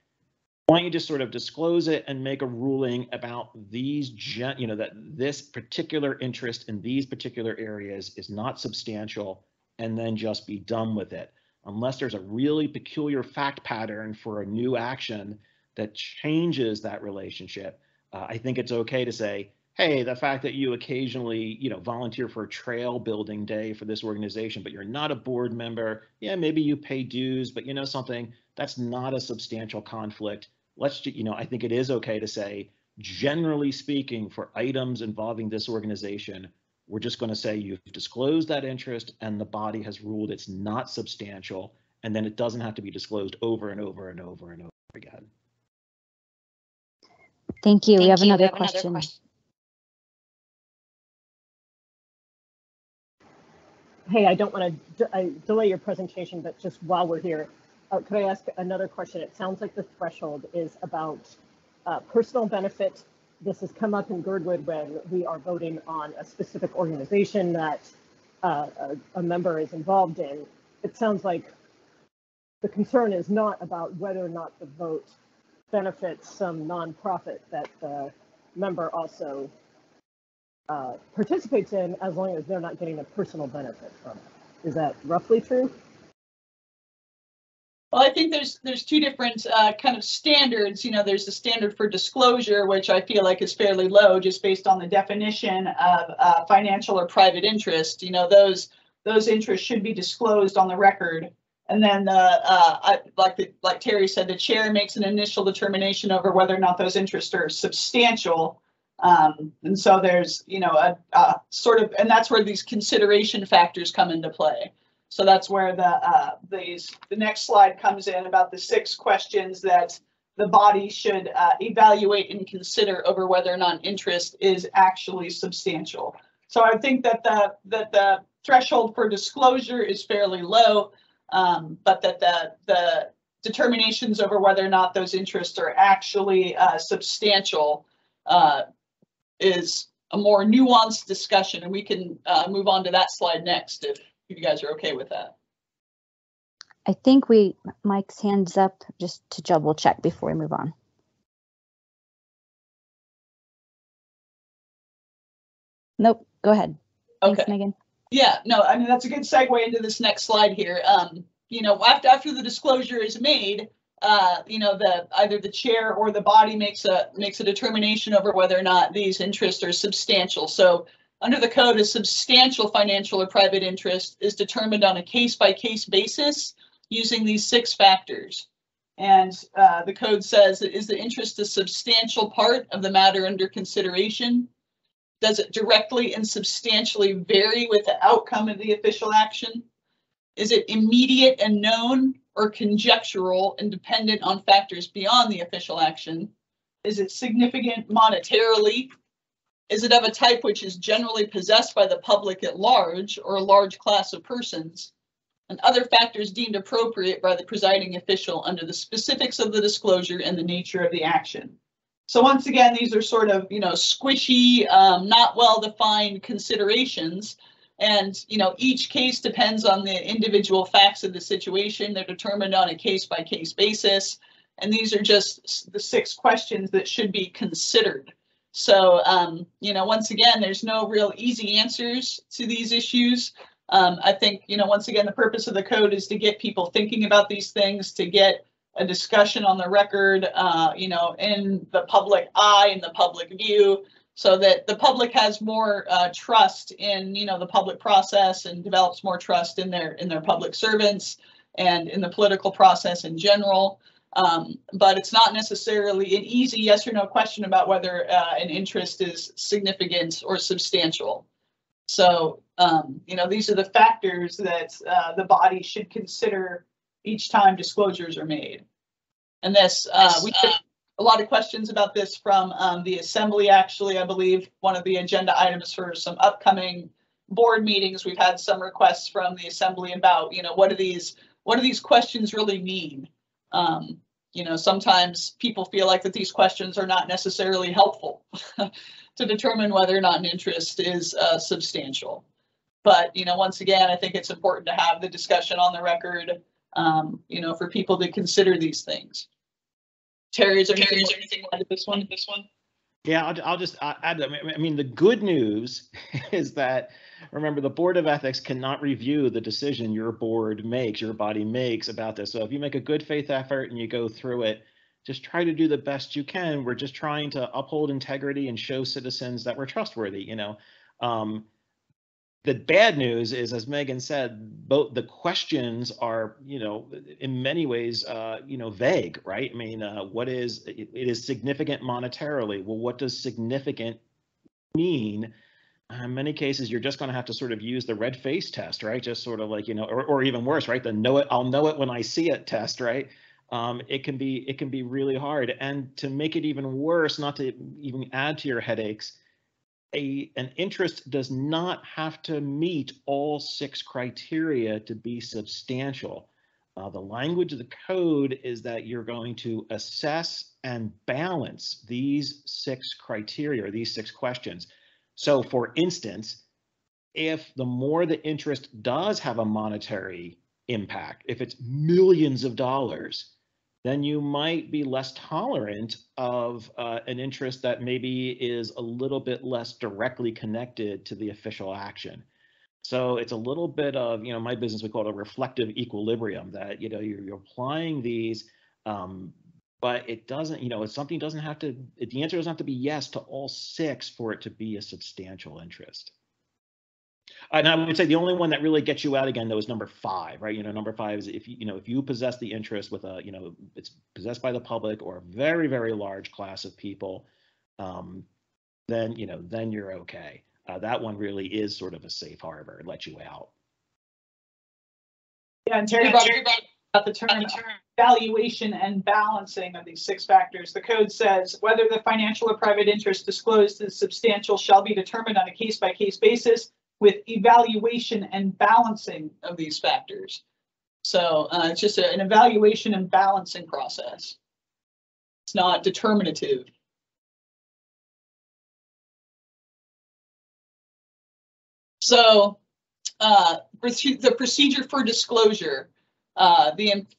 why don't you just sort of disclose it and make a ruling about these, that this particular interest in these particular areas is not substantial, and then just be done with it. Unless there's a really peculiar fact pattern for a new action that changes that relationship, I think it's okay to say, hey, the fact that you occasionally, volunteer for a trail building day for this organization, but you're not a board member, yeah, maybe you pay dues, but something, that's not a substantial conflict. I think it is okay to say, generally speaking, for items involving this organization, we're just going to say you've disclosed that interest and the body has ruled it's not substantial, and then it doesn't have to be disclosed over and over and over and over again. Thank you. We have another question. Hey, I don't want to delay your presentation, but just while we're here, could I ask another question? It sounds like the threshold is about personal benefit. This has come up in Girdwood when we are voting on a specific organization that a member is involved in. It sounds like the concern is not about whether or not the vote benefits some nonprofit that the member also participates in, as long as they're not getting a personal benefit from it. Is that roughly true? Well, I think there's two different kind of standards. There's the standard for disclosure, which I feel like is fairly low, just based on the definition of financial or private interest. Those interests should be disclosed on the record. And then, like Terry said, the chair makes an initial determination over whether or not those interests are substantial. And so there's, a sort of, and that's where these consideration factors come into play. So that's where the next slide comes in about the 6 questions that the body should evaluate and consider over whether or not interest is actually substantial. So I think that the threshold for disclosure is fairly low. But that the determinations over whether or not those interests are actually substantial is a more nuanced discussion, and we can move on to that slide next if you guys are okay with that. I think Mike's hand's up, just to double check before we move on. Nope, go ahead. Thanks, Okay. Megan. Yeah, no, I mean, that's a good segue into this next slide here. After the disclosure is made, either the chair or the body makes a determination over whether or not these interests are substantial. So under the code, a substantial financial or private interest is determined on a case-by-case basis using these 6 factors. And the code says, is the interest a substantial part of the matter under consideration? Does it directly and substantially vary with the outcome of the official action? Is it immediate and known, or conjectural and dependent on factors beyond the official action? Is it significant monetarily? Is it of a type which is generally possessed by the public at large or a large class of persons? And other factors deemed appropriate by the presiding official under the specifics of the disclosure and the nature of the action. So once again, these are sort of, squishy, not well-defined considerations. And, each case depends on the individual facts of the situation. They're determined on a case-by-case basis. And these are just the 6 questions that should be considered. So, once again, there's no real easy answers to these issues. I think, once again, the purpose of the code is to get people thinking about these things, to get a discussion on the record, you know, in the public eye, in the public view, so that the public has more trust in, you know, the public process and develops more trust in their public servants and in the political process in general. But it's not necessarily an easy yes or no question about whether an interest is significant or substantial. So, you know, these are the factors that the body should consider each time disclosures are made. And this, we took a lot of questions about this from the Assembly, actually. I believe one of the agenda items for some upcoming board meetings, we've had some requests from the Assembly about, you know, what do these questions really mean? You know, sometimes people feel like that these questions are not necessarily helpful to determine whether or not an interest is substantial. But, you know, once again, I think it's important to have the discussion on the record, you know, for people to consider these things. Terry, is there anything to add to this one? Yeah, I'll just add. I mean, the good news is that, remember, the Board of Ethics cannot review the decision your board makes, your body makes about this. So if you make a good faith effort and you go through it, just try to do the best you can. We're just trying to uphold integrity and show citizens that we're trustworthy. You know, the bad news is, as Megan said, both the questions are, you know, in many ways, you know, vague, right? I mean, what is, it is significant monetarily. Well, what does significant mean? In many cases, you're just going to have to sort of use the red face test, right? Just sort of like, you know, or even worse, right? The know it, I'll know it when I see it test, right? It can be really hard. And to make it even worse, not to even add to your headaches, an interest does not have to meet all 6 criteria to be substantial. The language of the code is that you're going to assess and balance these 6 criteria, or these 6 questions. So for instance, if the more the interest does have a monetary impact, if it's millions of dollars, then you might be less tolerant of an interest that maybe is a little bit less directly connected to the official action. So it's a little bit of, you know, my business, we call it a reflective equilibrium, that, you know, you're applying these, but it doesn't, you know, if something doesn't have to, the answer doesn't have to be yes to all 6 for it to be a substantial interest. And I would say the only one that really gets you out again, though, is number 5, right? You know, number 5 is if you possess the interest with a, you know, it's possessed by the public or a very, very large class of people, then, you know, then you're okay. That one really is sort of a safe harbor. It lets you out. Yeah, and Terry brought about the term valuation and balancing of these 6 factors. The code says whether the financial or private interest disclosed is substantial shall be determined on a case-by-case basis with evaluation and balancing of these factors. So it's just an evaluation and balancing process. It's not determinative. So the procedure for disclosure,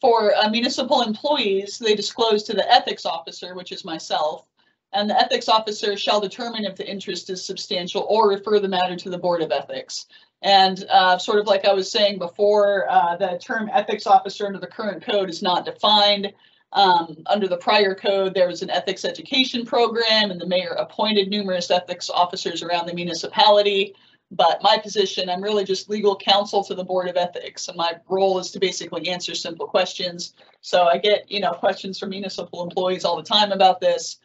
for municipal employees, they disclose to the ethics officer, which is myself, and the ethics officer shall determine if the interest is substantial or refer the matter to the Board of Ethics. And sort of like I was saying before, the term ethics officer under the current code is not defined. Under the prior code, there was an ethics education program, and the mayor appointed numerous ethics officers around the municipality. But my position, I'm really just legal counsel to the Board of Ethics, and my role is to basically answer simple questions. So I get, you know, questions from municipal employees all the time about this.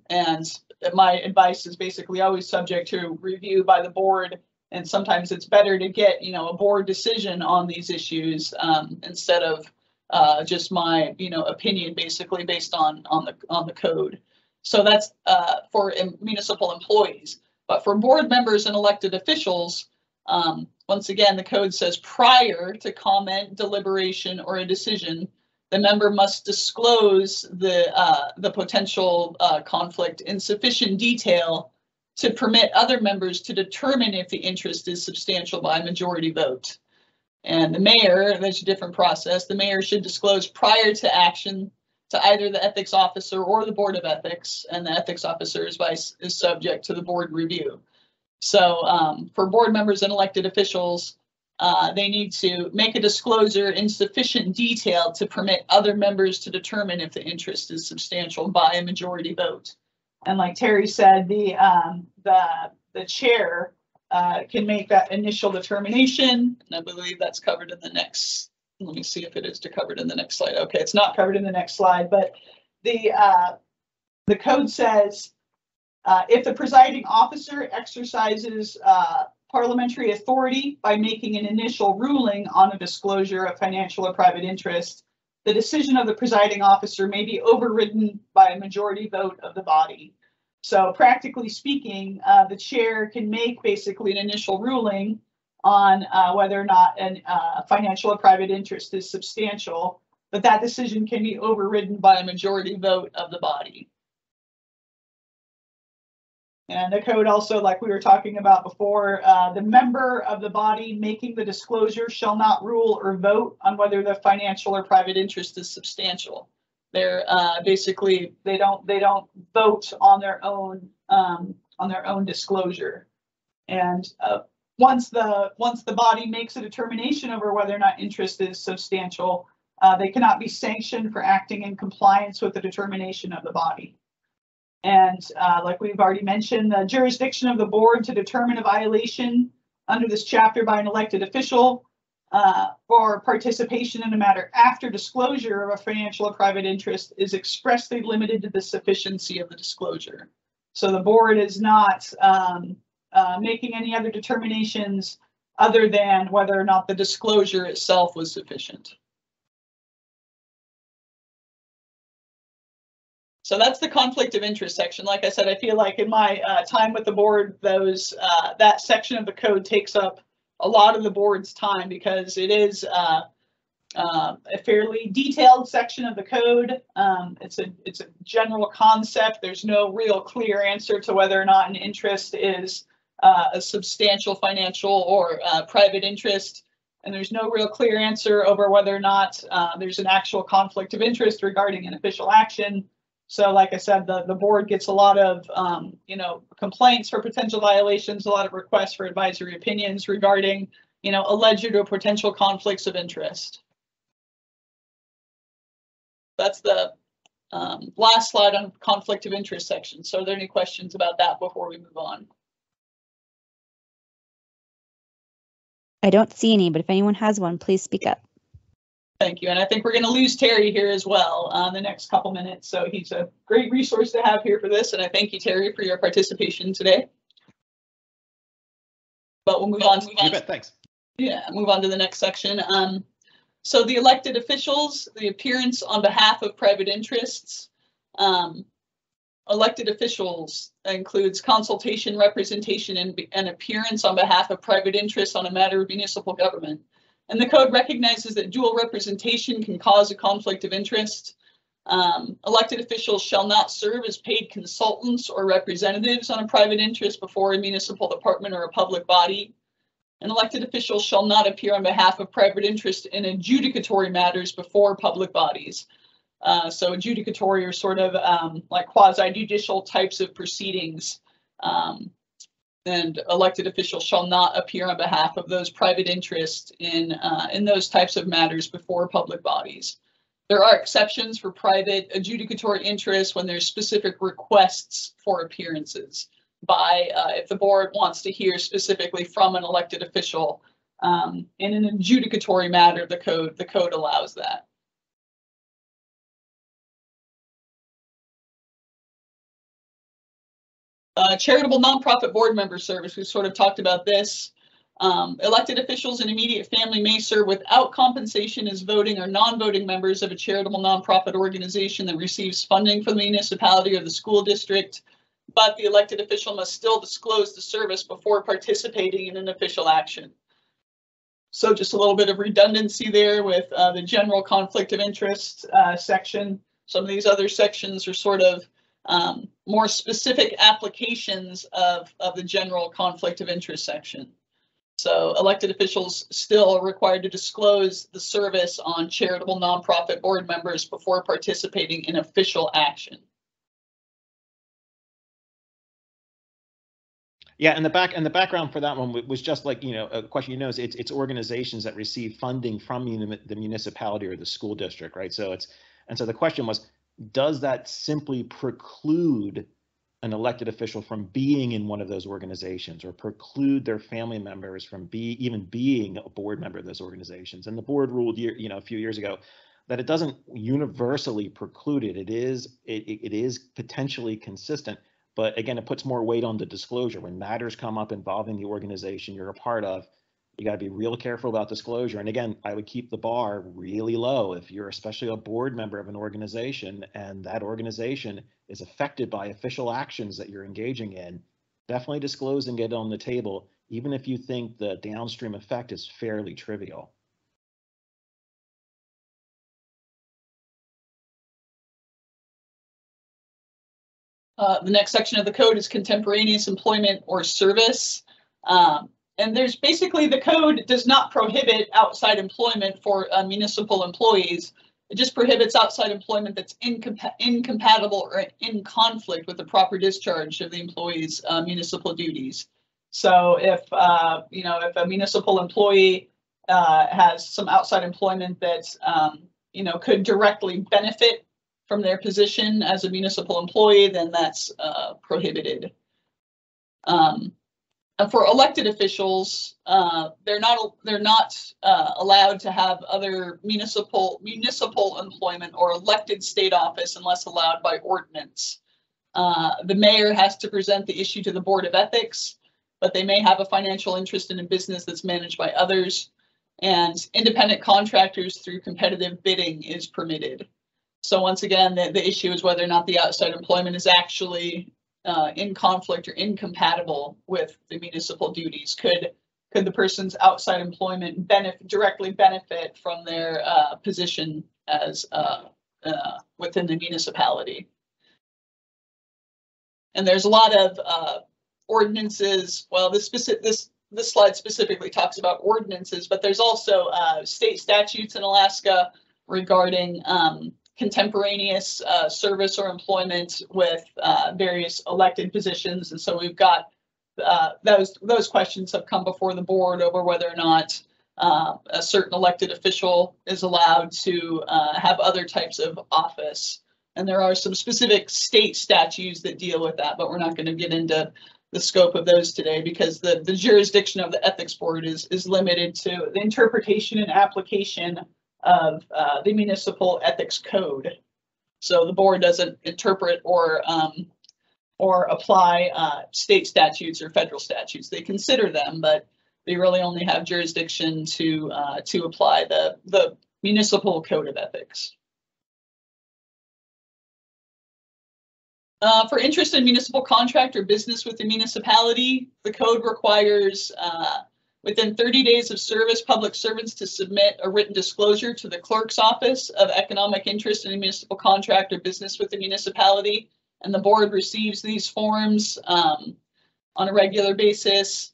And my advice is basically always subject to review by the board. And sometimes it's better to get, you know, a board decision on these issues instead of just my, you know, opinion, basically based on the code. So that's for municipal employees. But for board members and elected officials, once again, the code says prior to comment, deliberation, or a decision, the member must disclose the potential conflict in sufficient detail to permit other members to determine if the interest is substantial by majority vote. And the mayor, there's a different process. The mayor should disclose prior to action to either the ethics officer or the Board of Ethics, and the ethics officer's advice is subject to the board review. So for board members and elected officials, they need to make a disclosure in sufficient detail to permit other members to determine if the interest is substantial by a majority vote. And like Terry said, the chair can make that initial determination, and I believe that's covered in the next. Let me see if it is covered in the next slide. Okay, it's not covered in the next slide, but the code says if the presiding officer exercises parliamentary authority by making an initial ruling on a disclosure of financial or private interest, the decision of the presiding officer may be overridden by a majority vote of the body. So practically speaking, the chair can make basically an initial ruling on whether or not a financial or private interest is substantial, but that decision can be overridden by a majority vote of the body. And the code also, like we were talking about before, the member of the body making the disclosure shall not rule or vote on whether the financial or private interest is substantial. They're basically they don't vote on their own disclosure. And once the body makes a determination over whether or not interest is substantial, they cannot be sanctioned for acting in compliance with the determination of the body. And like we've already mentioned, the jurisdiction of the board to determine a violation under this chapter by an elected official for participation in a matter after disclosure of a financial or private interest is expressly limited to the sufficiency of the disclosure. So the board is not making any other determinations other than whether or not the disclosure itself was sufficient. So that's the conflict of interest section. Like I said, I feel like in my time with the board, that section of the code takes up a lot of the board's time because it is a fairly detailed section of the code. It's a general concept. There's no real clear answer to whether or not an interest is a substantial financial or private interest. And there's no real clear answer over whether or not there's an actual conflict of interest regarding an official action. So like I said, the board gets a lot of, complaints for potential violations, a lot of requests for advisory opinions regarding, alleged or potential conflicts of interest. That's the last slide on conflict of interest section. So are there any questions about that before we move on? I don't see any, but if anyone has one, please speak up. Thank you. And I think we're going to lose Terry here as well in the next couple minutes. So he's a great resource to have here for this. And I thank you, Terry, for your participation today. But we'll move on. Thanks. Yeah, move on to the next section. So the elected officials, the appearance on behalf of private interests. Elected officials includes consultation, representation, and appearance on behalf of private interests on a matter of municipal government. And the code recognizes that dual representation can cause a conflict of interest. Elected officials shall not serve as paid consultants or representatives on a private interest before a municipal department or a public body. And elected officials shall not appear on behalf of private interest in adjudicatory matters before public bodies. So adjudicatory are sort of like quasi-judicial types of proceedings. And elected officials shall not appear on behalf of those private interests in those types of matters before public bodies. There are exceptions for private adjudicatory interests when there's specific requests for appearances by if the board wants to hear specifically from an elected official in an adjudicatory matter, the code allows that. Charitable nonprofit board member service, we sort of talked about this. Elected officials and immediate family may serve without compensation as voting or non-voting members of a charitable nonprofit organization that receives funding from the municipality or the school district, but the elected official must still disclose the service before participating in an official action. So just a little bit of redundancy there with the general conflict of interest section. Some of these other sections are sort of more specific applications of the general conflict of interest section. So elected officials still are required to disclose the service on charitable nonprofit board members before participating in official action. Yeah, and the background for that one was just like, you know, a question, you know, is it's organizations that receive funding from the municipality or the school district, right? So so the question was, does that simply preclude an elected official from being in one of those organizations, or preclude their family members from even being a board member of those organizations? And the board ruled, you know, a few years ago that it doesn't universally preclude it. It is potentially consistent. But again, it puts more weight on the disclosure. When matters come up involving the organization you're a part of, you got to be real careful about disclosure. And again, I would keep the bar really low. If you're especially a board member of an organization and that organization is affected by official actions that you're engaging in, definitely disclose and get it on the table, even if you think the downstream effect is fairly trivial. The next section of the code is contemporaneous employment or service. And there's basically, the code does not prohibit outside employment for municipal employees. It just prohibits outside employment that's incompatible or in conflict with the proper discharge of the employee's municipal duties. So if, you know, if a municipal employee has some outside employment that, you know, could directly benefit from their position as a municipal employee, then that's prohibited. And for elected officials, they're not allowed to have other municipal employment or elected state office unless allowed by ordinance. The mayor has to present the issue to the Board of Ethics, but they may have a financial interest in a business that's managed by others. And independent contractors through competitive bidding is permitted. So once again, the issue is whether or not the outside employment is actually in conflict or incompatible with the municipal duties. Could the person's outside employment directly benefit from their position as within the municipality? And there's a lot of ordinances. Well, this slide specifically talks about ordinances, but there's also state statutes in Alaska regarding contemporaneous service or employment with various elected positions. And so we've got those questions have come before the board over whether or not a certain elected official is allowed to have other types of office. And there are some specific state statutes that deal with that, but we're not going to get into the scope of those today because the jurisdiction of the ethics board is limited to the interpretation and application of the municipal ethics code. So the board doesn't interpret or apply state statutes or federal statutes. They consider them, but they really only have jurisdiction to apply the municipal code of ethics. For interest in municipal contract or business with the municipality, the code requires within 30 days of service, public servants to submit a written disclosure to the clerk's office of economic interest in a municipal contract or business with the municipality. And the board receives these forms on a regular basis.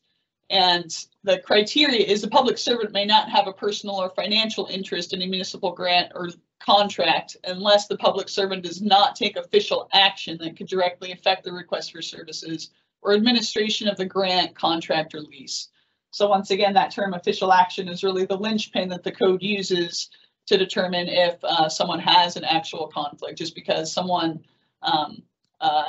And the criteria is the public servant may not have a personal or financial interest in a municipal grant or contract unless the public servant does not take official action that could directly affect the request for services or administration of the grant, contract, or lease. So once again, that term official action is really the linchpin that the code uses to determine if someone has an actual conflict. Just because someone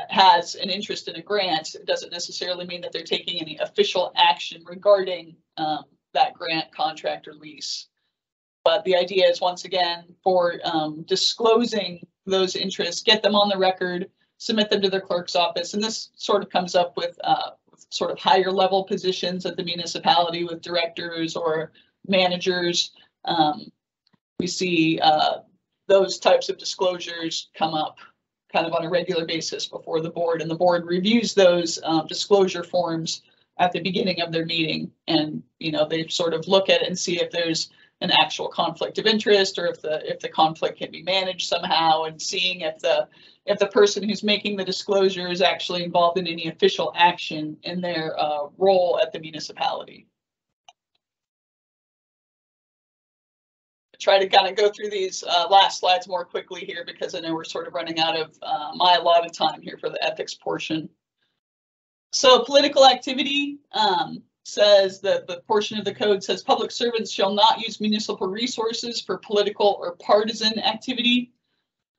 has an interest in a grant, it doesn't necessarily mean that they're taking any official action regarding that grant, contract, or lease. But the idea is, once again, for disclosing those interests, get them on the record, submit them to their clerk's office. And this sort of comes up with sort of higher level positions at the municipality with directors or managers. We see those types of disclosures come up kind of on a regular basis before the board, and the board reviews those disclosure forms at the beginning of their meeting. And, you know, they sort of look at it and see if there's an actual conflict of interest or if the conflict can be managed somehow, and seeing if the person who's making the disclosure is actually involved in any official action in their role at the municipality. Try to kind of go through these last slides more quickly here because I know we're sort of running out of my allotted time here for the ethics portion. So political activity says that the portion of the code says public servants shall not use municipal resources for political or partisan activity.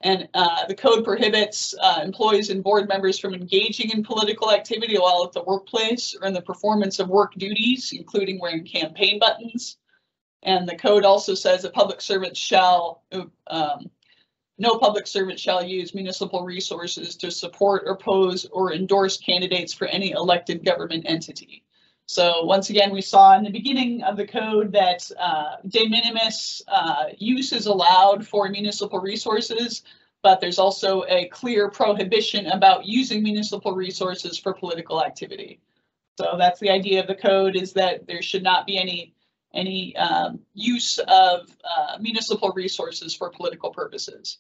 And the code prohibits employees and board members from engaging in political activity while at the workplace or in the performance of work duties, including wearing campaign buttons. And the code also says that public servants shall, no public servant shall use municipal resources to support, oppose, or endorse candidates for any elected government entity. So once again, we saw in the beginning of the code that de minimis use is allowed for municipal resources, but there's also a clear prohibition about using municipal resources for political activity. So that's the idea of the code, is that there should not be any use of municipal resources for political purposes.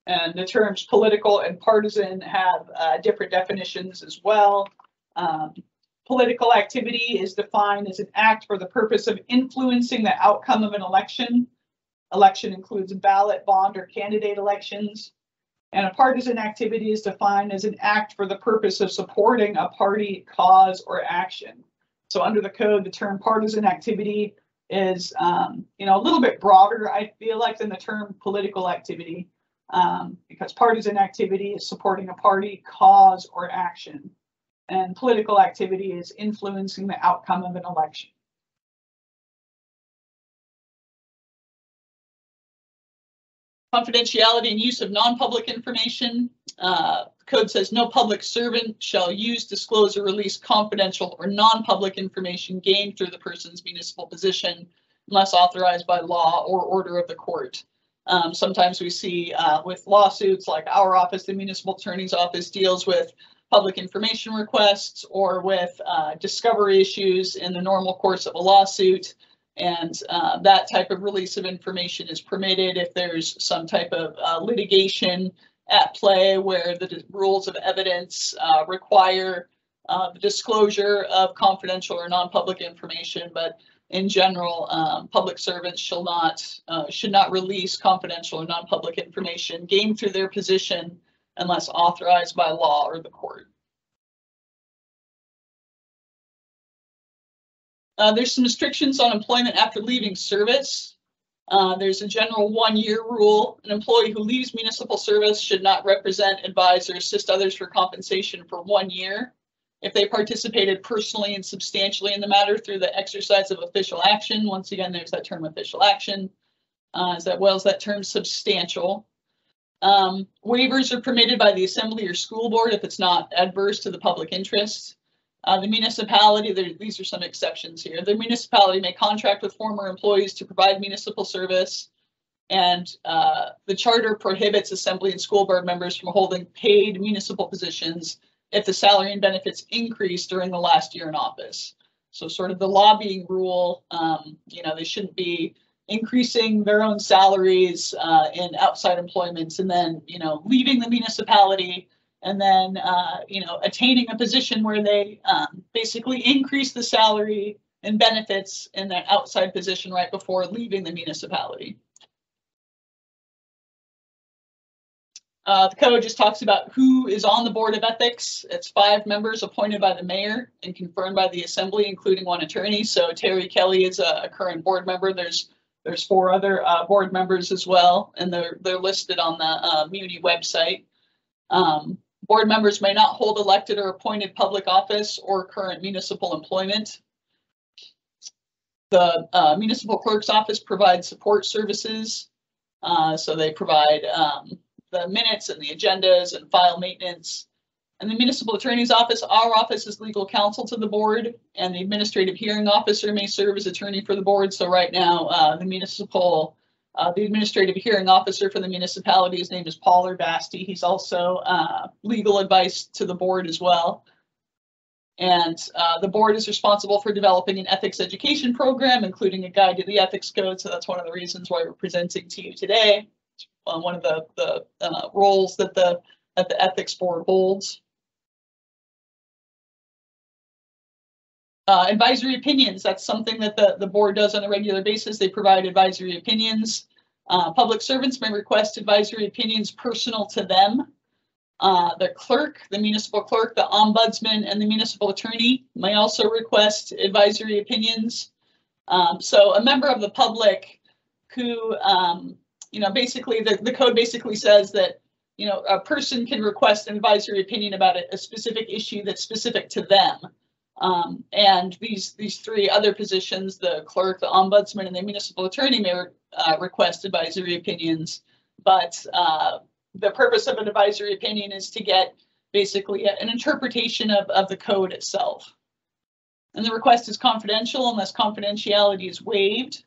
And the terms political and partisan have different definitions as well. Political activity is defined as an act for the purpose of influencing the outcome of an election. Election includes ballot, bond, or candidate elections. And a partisan activity is defined as an act for the purpose of supporting a party, cause, or action. So under the code, the term partisan activity is a little bit broader, I feel like, than the term political activity, because partisan activity is supporting a party, cause, or action. And political activity is influencing the outcome of an election. Confidentiality and use of non-public information. The code says no public servant shall use, disclose, or release confidential or non-public information gained through the person's municipal position unless authorized by law or order of the court. Sometimes we see with lawsuits, like our office, the municipal attorney's office deals with public information requests or with discovery issues in the normal course of a lawsuit. And that type of release of information is permitted if there's some type of litigation at play where the rules of evidence require the disclosure of confidential or non-public information. But in general, public servants should not release confidential or non-public information gained through their position unless authorized by law or the court. There's some restrictions on employment after leaving service. There's a general 1-year rule. An employee who leaves municipal service should not represent, advise, or assist others for compensation for 1 year. If they participated personally and substantially in the matter through the exercise of official action, once again, there's that term official action, as well as that term substantial. Waivers are permitted by the assembly or school board if it's not adverse to the public interest. The municipality, these are some exceptions here. The municipality may contract with former employees to provide municipal service, and the charter prohibits assembly and school board members from holding paid municipal positions if the salary and benefits increase during the last year in office. So sort of the lobbying rule, they shouldn't be increasing their own salaries in outside employments and then, leaving the municipality and then, attaining a position where they basically increase the salary and benefits in that outside position right before leaving the municipality. The code just talks about who is on the board of ethics. It's 5 members appointed by the mayor and confirmed by the assembly, including 1 attorney. So Terry Kelly is a current board member. There's 4 other board members as well, and they're listed on the Muni website. Board members may not hold elected or appointed public office or current municipal employment. The municipal clerk's office provides support services. So they provide the minutes and the agendas and file maintenance. And the municipal attorney's office, our office is legal counsel to the board, and the administrative hearing officer may serve as attorney for the board. So right now, the administrative hearing officer for the municipality, his name is Paul Urbasti. He's also legal advice to the board as well. And the board is responsible for developing an ethics education program, including a guide to the ethics code. So that's one of the reasons why we're presenting to you today. One of the roles that the ethics board holds. Advisory opinions, that's something that the board does on a regular basis. They provide advisory opinions. Public servants may request advisory opinions personal to them. The clerk, the municipal clerk, the ombudsman, and the municipal attorney may also request advisory opinions. So a member of the public who, basically the code basically says that, a person can request an advisory opinion about a specific issue that's specific to them. And these three other positions, the clerk, the ombudsman, and the municipal attorney may request advisory opinions. But the purpose of an advisory opinion is to get basically an interpretation of the code itself. And the request is confidential unless confidentiality is waived.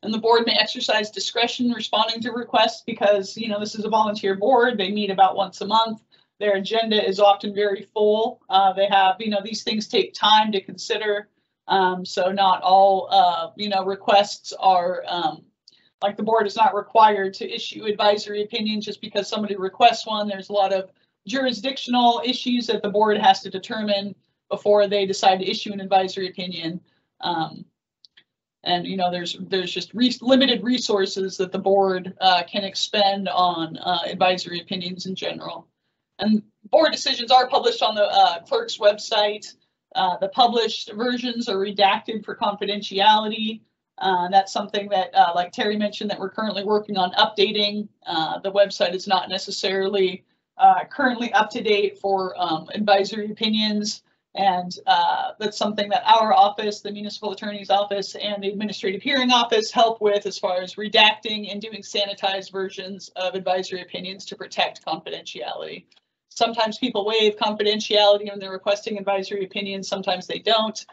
And the board may exercise discretion responding to requests because, this is a volunteer board. They meet about once a month. Their agenda is often very full. They have, these things take time to consider. So not all, requests are, like the board is not required to issue advisory opinions just because somebody requests one. There's a lot of jurisdictional issues that the board has to determine before they decide to issue an advisory opinion. And there's just limited resources that the board can expend on advisory opinions in general. And board decisions are published on the clerk's website. The published versions are redacted for confidentiality. That's something that, like Terry mentioned, that we're currently working on updating. The website is not necessarily currently up to date for advisory opinions. And that's something that our office, the municipal attorney's office, and the administrative hearing office help with as far as redacting and doing sanitized versions of advisory opinions to protect confidentiality. Sometimes people waive confidentiality when they're requesting advisory opinions. Sometimes they don't.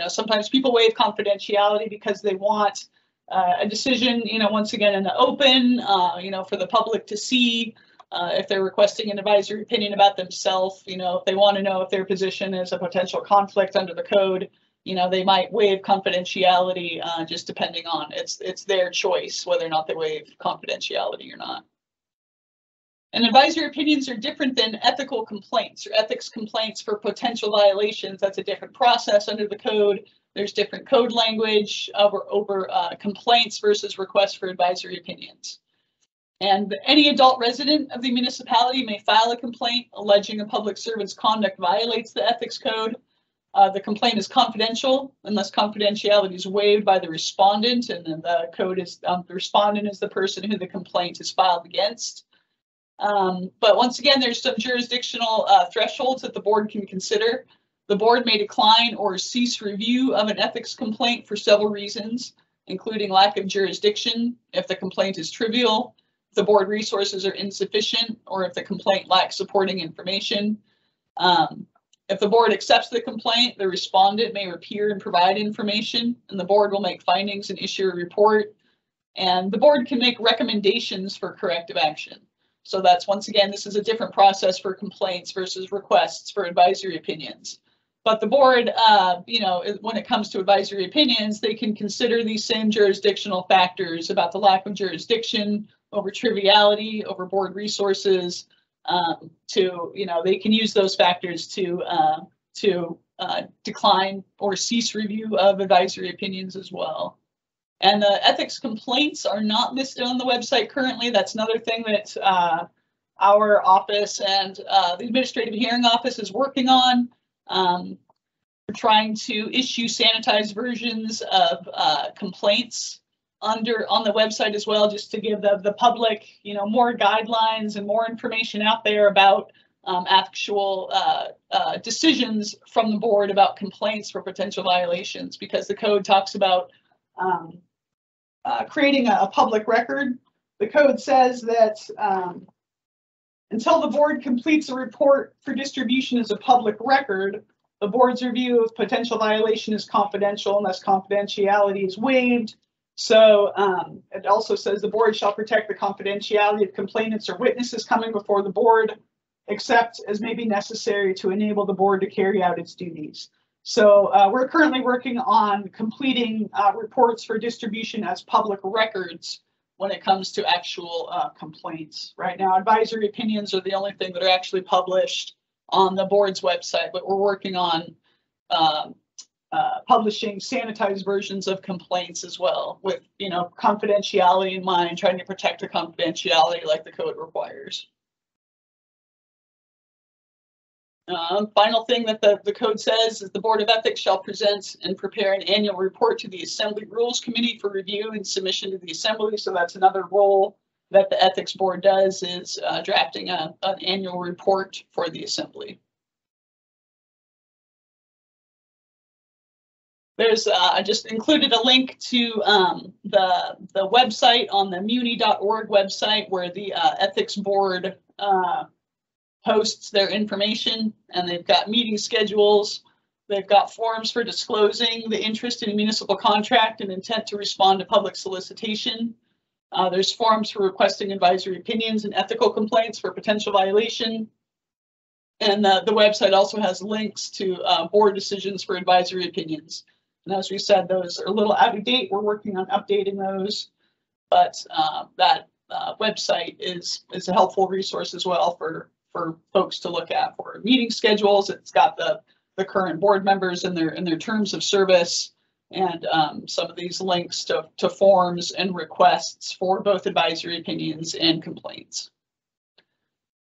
Sometimes people waive confidentiality because they want a decision, once again in the open, for the public to see. If they're requesting an advisory opinion about themselves, if they want to know if their position is a potential conflict under the code, they might waive confidentiality, just depending on it's their choice whether or not they waive confidentiality or not. And advisory opinions are different than ethical complaints or ethics complaints for potential violations. That's a different process under the code. There's different code language over complaints versus requests for advisory opinions. And any adult resident of the municipality may file a complaint alleging a public servant's conduct violates the ethics code. The complaint is confidential unless confidentiality is waived by the respondent, and then the code is the respondent is the person who the complaint is filed against. But once again, there's some jurisdictional thresholds that the board can consider. The board may decline or cease review of an ethics complaint for several reasons, including lack of jurisdiction, if the complaint is trivial, if the board resources are insufficient, or if the complaint lacks supporting information. If the board accepts the complaint, the respondent may appear and provide information, and the board will make findings and issue a report. And the board can make recommendations for corrective action. So that's, once again, this is a different process for complaints versus requests for advisory opinions. But the board, when it comes to advisory opinions, they can consider these same jurisdictional factors about the lack of jurisdiction, over triviality, over board resources, they can use those factors to decline or cease review of advisory opinions as well. And the ethics complaints are not listed on the website currently. That's another thing that our office and the administrative hearing office is working on. We're trying to issue sanitized versions of complaints on the website as well, just to give the public, more guidelines and more information out there about actual decisions from the board about complaints for potential violations, because the code talks about creating a public record. The code says that until the board completes a report for distribution as a public record, the board's review of potential violation is confidential unless confidentiality is waived. So it also says the board shall protect the confidentiality of complainants or witnesses coming before the board, except as may be necessary to enable the board to carry out its duties. So we're currently working on completing reports for distribution as public records when it comes to actual complaints. Right now, advisory opinions are the only thing that are actually published on the board's website, but we're working on publishing sanitized versions of complaints as well, with confidentiality in mind, trying to protect the confidentiality like the code requires. Final thing that the code says is the Board of Ethics shall present and prepare an annual report to the Assembly Rules Committee for review and submission to the Assembly. So that's another role that the Ethics Board does, is drafting an annual report for the Assembly. There's, I just included a link to the website on the muni.org website where the Ethics Board posts their information, and they've got meeting schedules. They've got forms for disclosing the interest in a municipal contract and intent to respond to public solicitation. There's forms for requesting advisory opinions and ethical complaints for potential violation. And the website also has links to board decisions for advisory opinions. And as we said, those are a little out of date. We're working on updating those, but that website is a helpful resource as well for folks to look at for meeting schedules. It's got the current board members and their terms of service, and some of these links to forms and requests for both advisory opinions and complaints.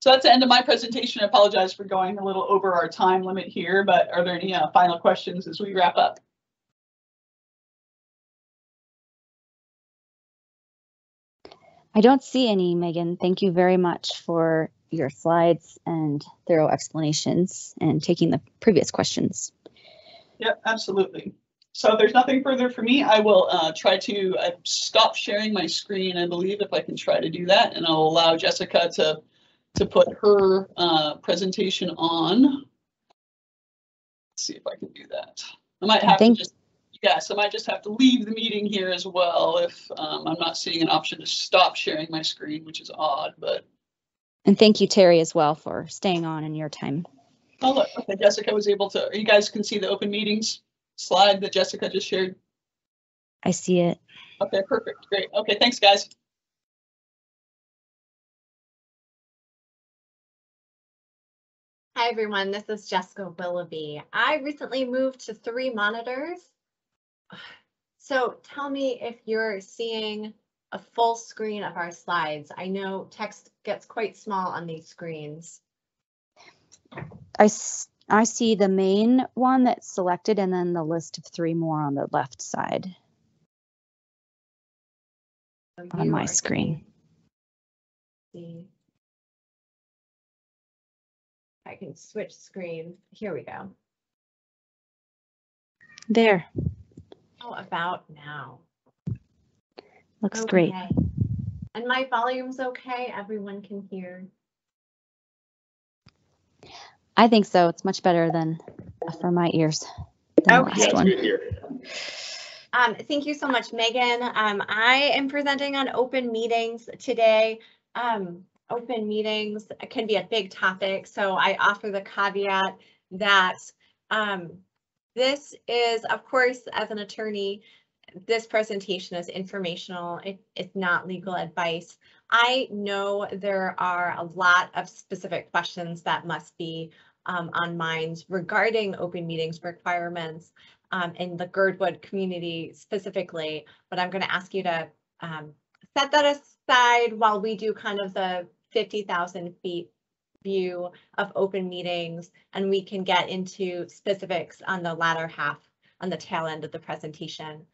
So that's the end of my presentation. I apologize for going a little over our time limit here, but are there any final questions as we wrap up? I don't see any, Megan. Thank you very much for your slides and thorough explanations and taking the previous questions. Yep, absolutely. So there's nothing further for me. I will try to stop sharing my screen, I believe, if I can try to do that, and I'll allow Jessica to put her presentation on. Let's see if I can do that. I might have to just, yes, I might just have to leave the meeting here as well if I'm not seeing an option to stop sharing my screen, which is odd, but. And thank you, Terry, as well, for staying on in your time. Oh, look, okay, Jessica was able to, you guys can see the open meetings slide that Jessica just shared. I see it. Okay, perfect, great. Okay, thanks, guys. Hi, everyone. This is Jessica Willoughby. I recently moved to 3 monitors. So tell me if you're seeing a full screen of our slides. I know text gets quite small on these screens. I see the main one that's selected and then the list of 3 more on the left side on my screen. See. I can switch screens. Here we go. There. How about now? Looks okay. Great. And my volume's okay? Everyone can hear? I think so. It's much better than for my ears than the last one. Thank you so much, Megan. I am presenting on open meetings today. Open meetings can be a big topic, so I offer the caveat that this is, of course, as an attorney, this presentation is informational. It's not legal advice. I know there are a lot of specific questions that must be on minds regarding open meetings requirements in the Girdwood community specifically, but I'm going to ask you to set that aside while we do kind of the 50,000 feet view of open meetings, and we can get into specifics on the latter half, on the tail end of the presentation.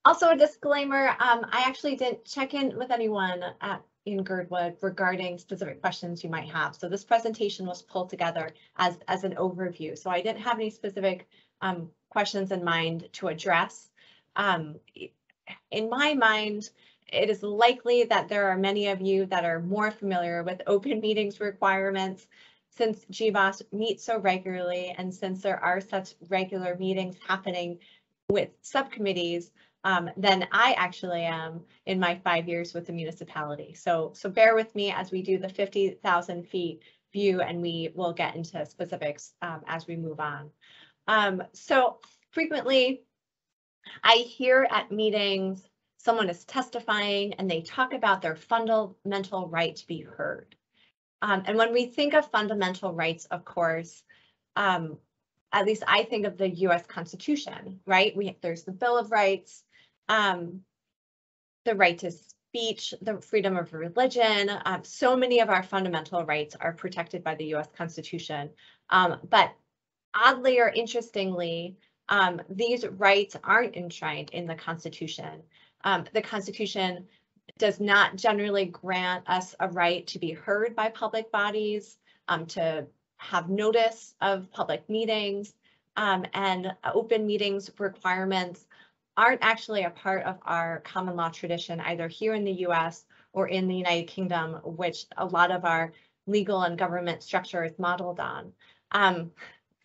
Also a disclaimer, I actually didn't check in with anyone in Girdwood regarding specific questions you might have. So this presentation was pulled together as an overview. So I didn't have any specific questions in mind to address. In my mind, it is likely that there are many of you that are more familiar with open meetings requirements since GBOS meets so regularly, and since there are such regular meetings happening with subcommittees than I actually am in my 5 years with the municipality. So bear with me as we do the 50,000 feet view, and we will get into specifics as we move on. So frequently I hear at meetings someone is testifying and they talk about their fundamental right to be heard. And when we think of fundamental rights, of course, at least I think of the US Constitution, right? There's the Bill of Rights, the right to speech, the freedom of religion. So many of our fundamental rights are protected by the US Constitution. But oddly or interestingly, these rights aren't enshrined in the Constitution. The Constitution does not generally grant us a right to be heard by public bodies, to have notice of public meetings, and open meetings requirements aren't actually a part of our common law tradition, either here in the US or in the United Kingdom, which a lot of our legal and government structure is modeled on.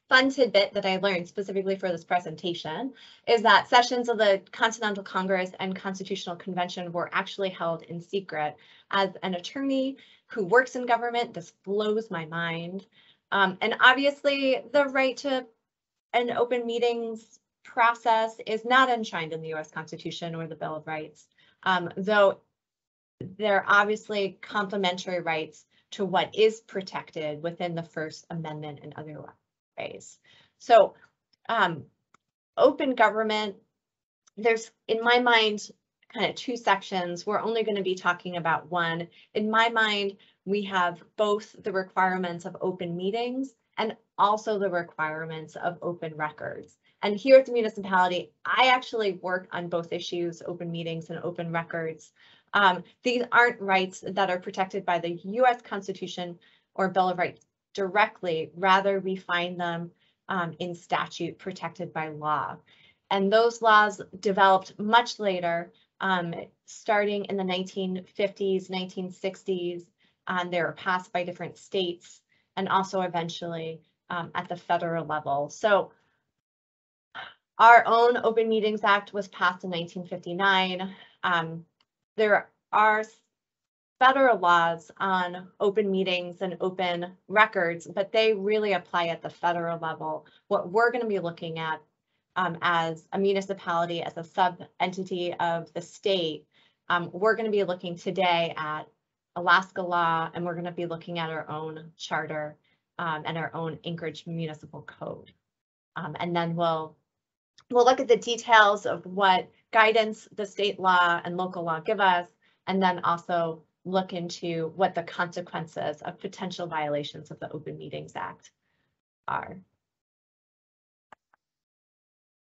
Fun tidbit that I learned specifically for this presentation is that sessions of the Continental Congress and Constitutional Convention were actually held in secret. As an attorney who works in government, this blows my mind. And obviously the right to an open meetings process is not enshrined in the US Constitution or the Bill of Rights, though there are obviously complementary rights to what is protected within the First Amendment and other ways. So open government, there's, in my mind, kind of two sections. We're only going to be talking about one. In my mind, we have both the requirements of open meetings and also the requirements of open records. And here at the municipality, I actually work on both issues, open meetings and open records. These aren't rights that are protected by the US Constitution or Bill of Rights directly, rather we find them in statute protected by law. And those laws developed much later, starting in the 1950s, 1960s. They were passed by different states and also eventually at the federal level. So our own Open Meetings Act was passed in 1959. There are federal laws on open meetings and open records, but they really apply at the federal level. What we're going to be looking at as a municipality, as a sub-entity of the state, we're going to be looking today at Alaska law, and we're going to be looking at our own charter and our own Anchorage Municipal Code. And then we'll look at the details of what guidance the state law and local law give us, and then also look into what the consequences of potential violations of the Open Meetings Act are.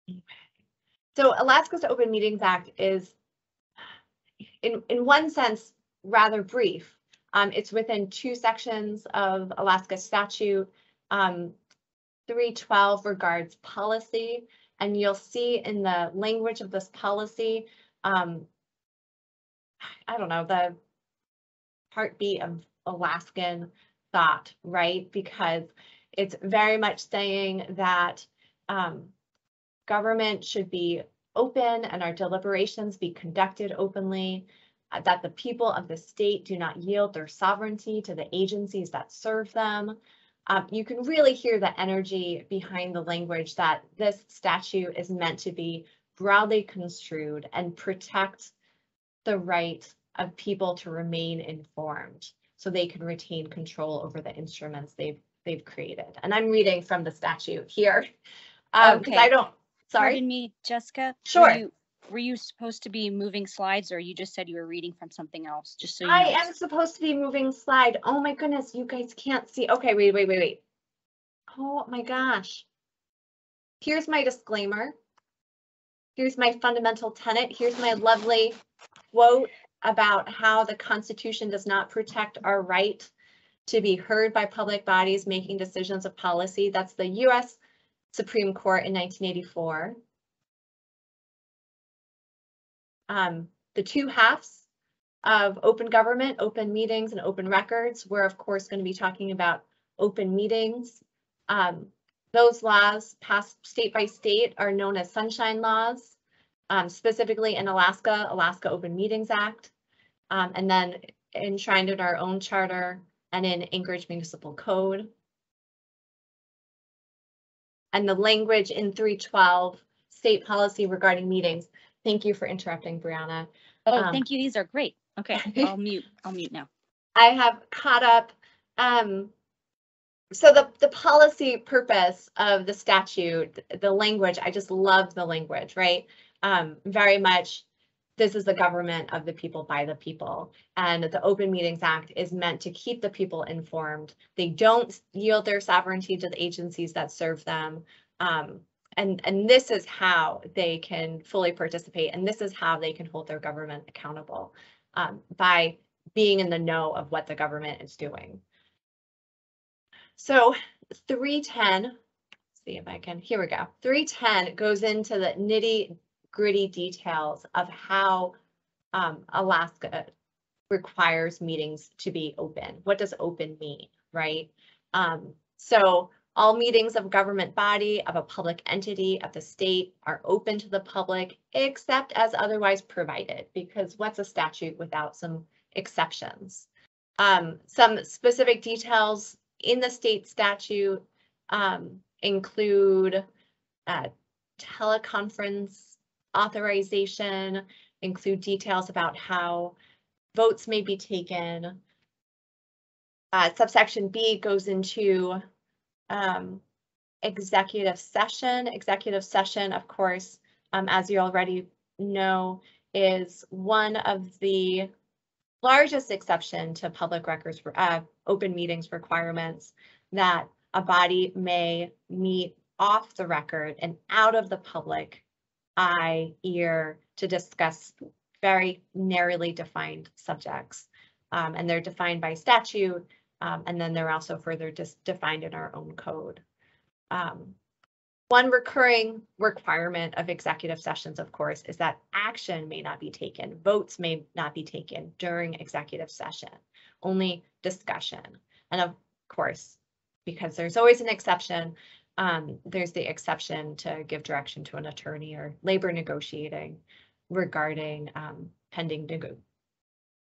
Okay. So Alaska's Open Meetings Act is, in one sense, rather brief. It's within two sections of Alaska statute. 312 regards policy, and you'll see in the language of this policy, I don't know, the heartbeat of Alaskan thought, right? Because it's very much saying that government should be open and our deliberations be conducted openly, that the people of the state do not yield their sovereignty to the agencies that serve them. You can really hear the energy behind the language that this statute is meant to be broadly construed and protect the right of people to remain informed so they can retain control over the instruments they've created. And I'm reading from the statute here. Okay. I don't, sorry. Pardon me, Jessica. Sure. Were you supposed to be moving slides, or you just said you were reading from something else? Just so you know. I am supposed to be moving slide. Oh my goodness, you guys can't see. Okay, wait. Oh my gosh. Here's my disclaimer. Here's my fundamental tenet. Here's my lovely quote about how the Constitution does not protect our right to be heard by public bodies making decisions of policy. That's the US Supreme Court in 1984. The two halves of open government, open meetings, and open records, we're of course going to be talking about open meetings. Those laws passed state by state are known as sunshine laws, specifically in Alaska Open Meetings Act, and then enshrined in our own charter and in Anchorage Municipal Code. And the language in 312, state policy regarding meetings. Thank you for interrupting, Brianna. Oh, thank you. These are great. Okay, I'll mute now. I have caught up. So the policy purpose of the statute, the language, I just love the language, right? Very much this is the government of the people by the people. And the Open Meetings Act is meant to keep the people informed. They don't yield their sovereignty to the agencies that serve them. And this is how they can fully participate. And this is how they can hold their government accountable, by being in the know of what the government is doing. So 310, see if I can, here we go. 310 goes into the nitty-gritty details of how Alaska requires meetings to be open. What does open mean, right? So all meetings of a government body, of a public entity, of the state are open to the public, except as otherwise provided, because what's a statute without some exceptions? Some specific details in the state statute include teleconference authorization, include details about how votes may be taken. Subsection B goes into executive session. Executive session, of course, as you already know, is one of the largest exception to public records, open meetings requirements, that a body may meet off the record and out of the public eye, ear, to discuss very narrowly defined subjects. And they're defined by statute, and then they're also further defined in our own code. One recurring requirement of executive sessions, of course, is that action may not be taken, votes may not be taken during executive session, only discussion. And of course, because there's always an exception, there's the exception to give direction to an attorney or labor negotiating regarding pending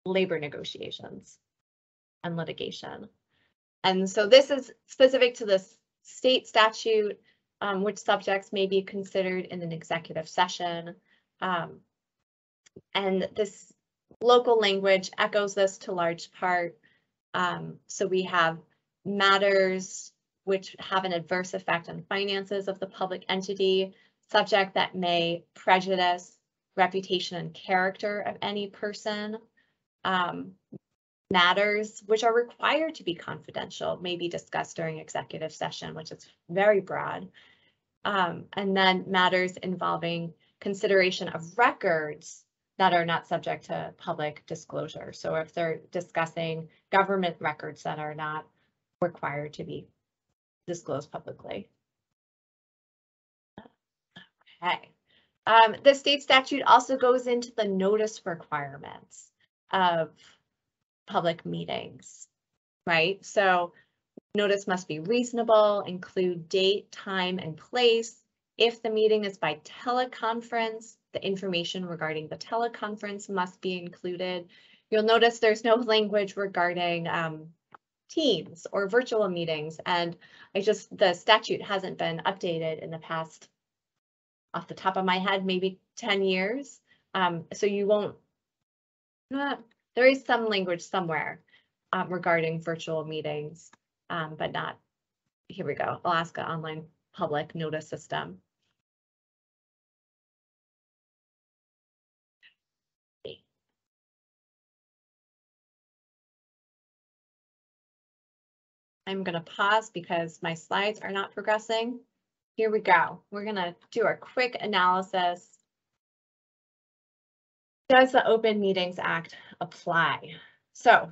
labor negotiations and litigation. And so this is specific to this state statute, which subjects may be considered in an executive session. And this local language echoes this to large part. So we have matters which have an adverse effect on finances of the public entity, subject that may prejudice reputation and character of any person. Matters which are required to be confidential may be discussed during executive session, which is very broad. And then matters involving consideration of records that are not subject to public disclosure. So if they're discussing government records that are not required to be disclosed publicly. Okay. The state statute also goes into the notice requirements of public meetings, right? So notice must be reasonable, include date, time, and place. If the meeting is by teleconference, the information regarding the teleconference must be included. You'll notice there's no language regarding Teams or virtual meetings, and the statute hasn't been updated in the past, off the top of my head, maybe 10 years. So you won't, there is some language somewhere regarding virtual meetings, but not, here we go, Alaska Online Public Notice System. I'm going to pause because my slides are not progressing. Here we go. We're going to do a quick analysis. Does the Open Meetings Act apply? So,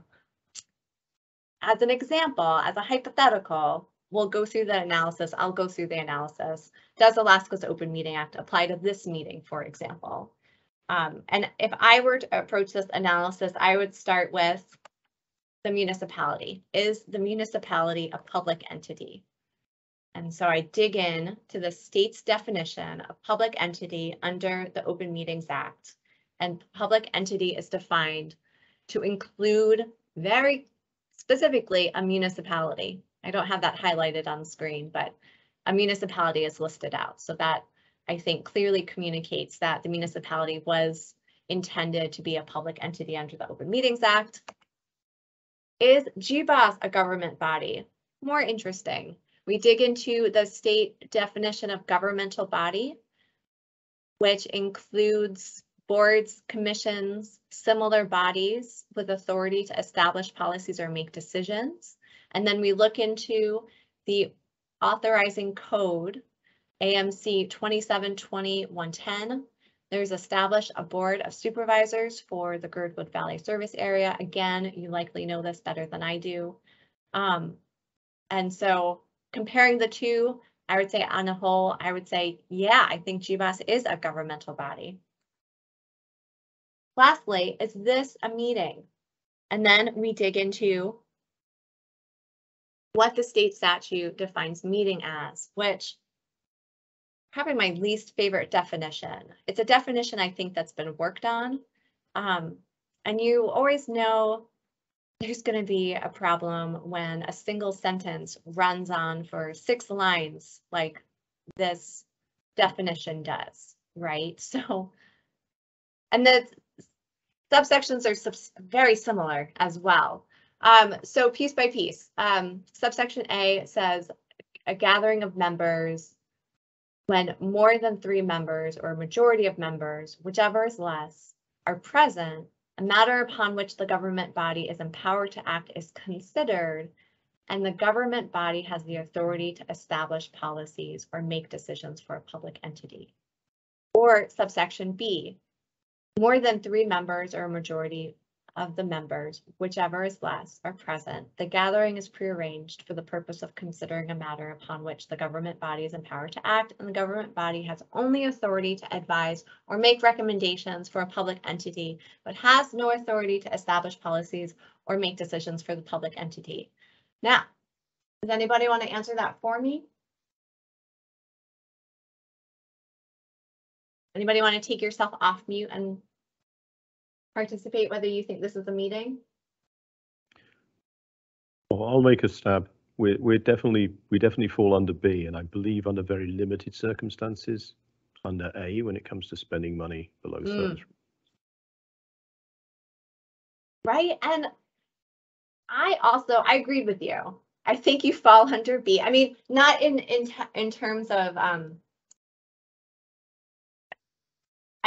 as an example, as a hypothetical, we'll go through the analysis. I'll go through the analysis. Does Alaska's Open Meeting Act apply to this meeting, for example? And if I were to approach this analysis, I would start with the municipality. Is the municipality a public entity? And so I dig in to the state's definition of public entity under the Open Meetings Act. And public entity is defined to include very specifically a municipality. I don't have that highlighted on the screen, but a municipality is listed out. So that, I think, clearly communicates that the municipality was intended to be a public entity under the Open Meetings Act. Is GBOS a government body? More interesting. We dig into the state definition of governmental body, which includes boards, commissions, similar bodies with authority to establish policies or make decisions. And then we look into the authorizing code, AMC 2720-110. There's established a board of supervisors for the Girdwood Valley service area. Again, you likely know this better than I do. And so comparing the two, I would say on a whole, I would say, yeah, I think GBOS is a governmental body. Lastly, is this a meeting? And then we dig into what the state statute defines meeting as, which probably my least favorite definition. It's a definition I think that's been worked on. And you always know there's going to be a problem when a single sentence runs on for 6 lines like this definition does, right? So, and the subsections are very similar as well. So piece by piece, subsection A says a gathering of members when more than 3 members or a majority of members, whichever is less, are present. A matter upon which the government body is empowered to act is considered, and the government body has the authority to establish policies or make decisions for a public entity. Or subsection B, more than 3 members or a majority of the members, whichever is less, are present. The gathering is prearranged for the purpose of considering a matter upon which the government body is empowered to act, and the government body has only authority to advise or make recommendations for a public entity, but has no authority to establish policies or make decisions for the public entity. Now, does anybody want to answer that for me? Anybody want to take yourself off mute and participate whether you think this is a meeting? Well, I'll make a stab. We definitely fall under B, and I believe under very limited circumstances under A when it comes to spending money below certain. Right, and I agreed with you. I think you fall under B. I mean, not in terms of I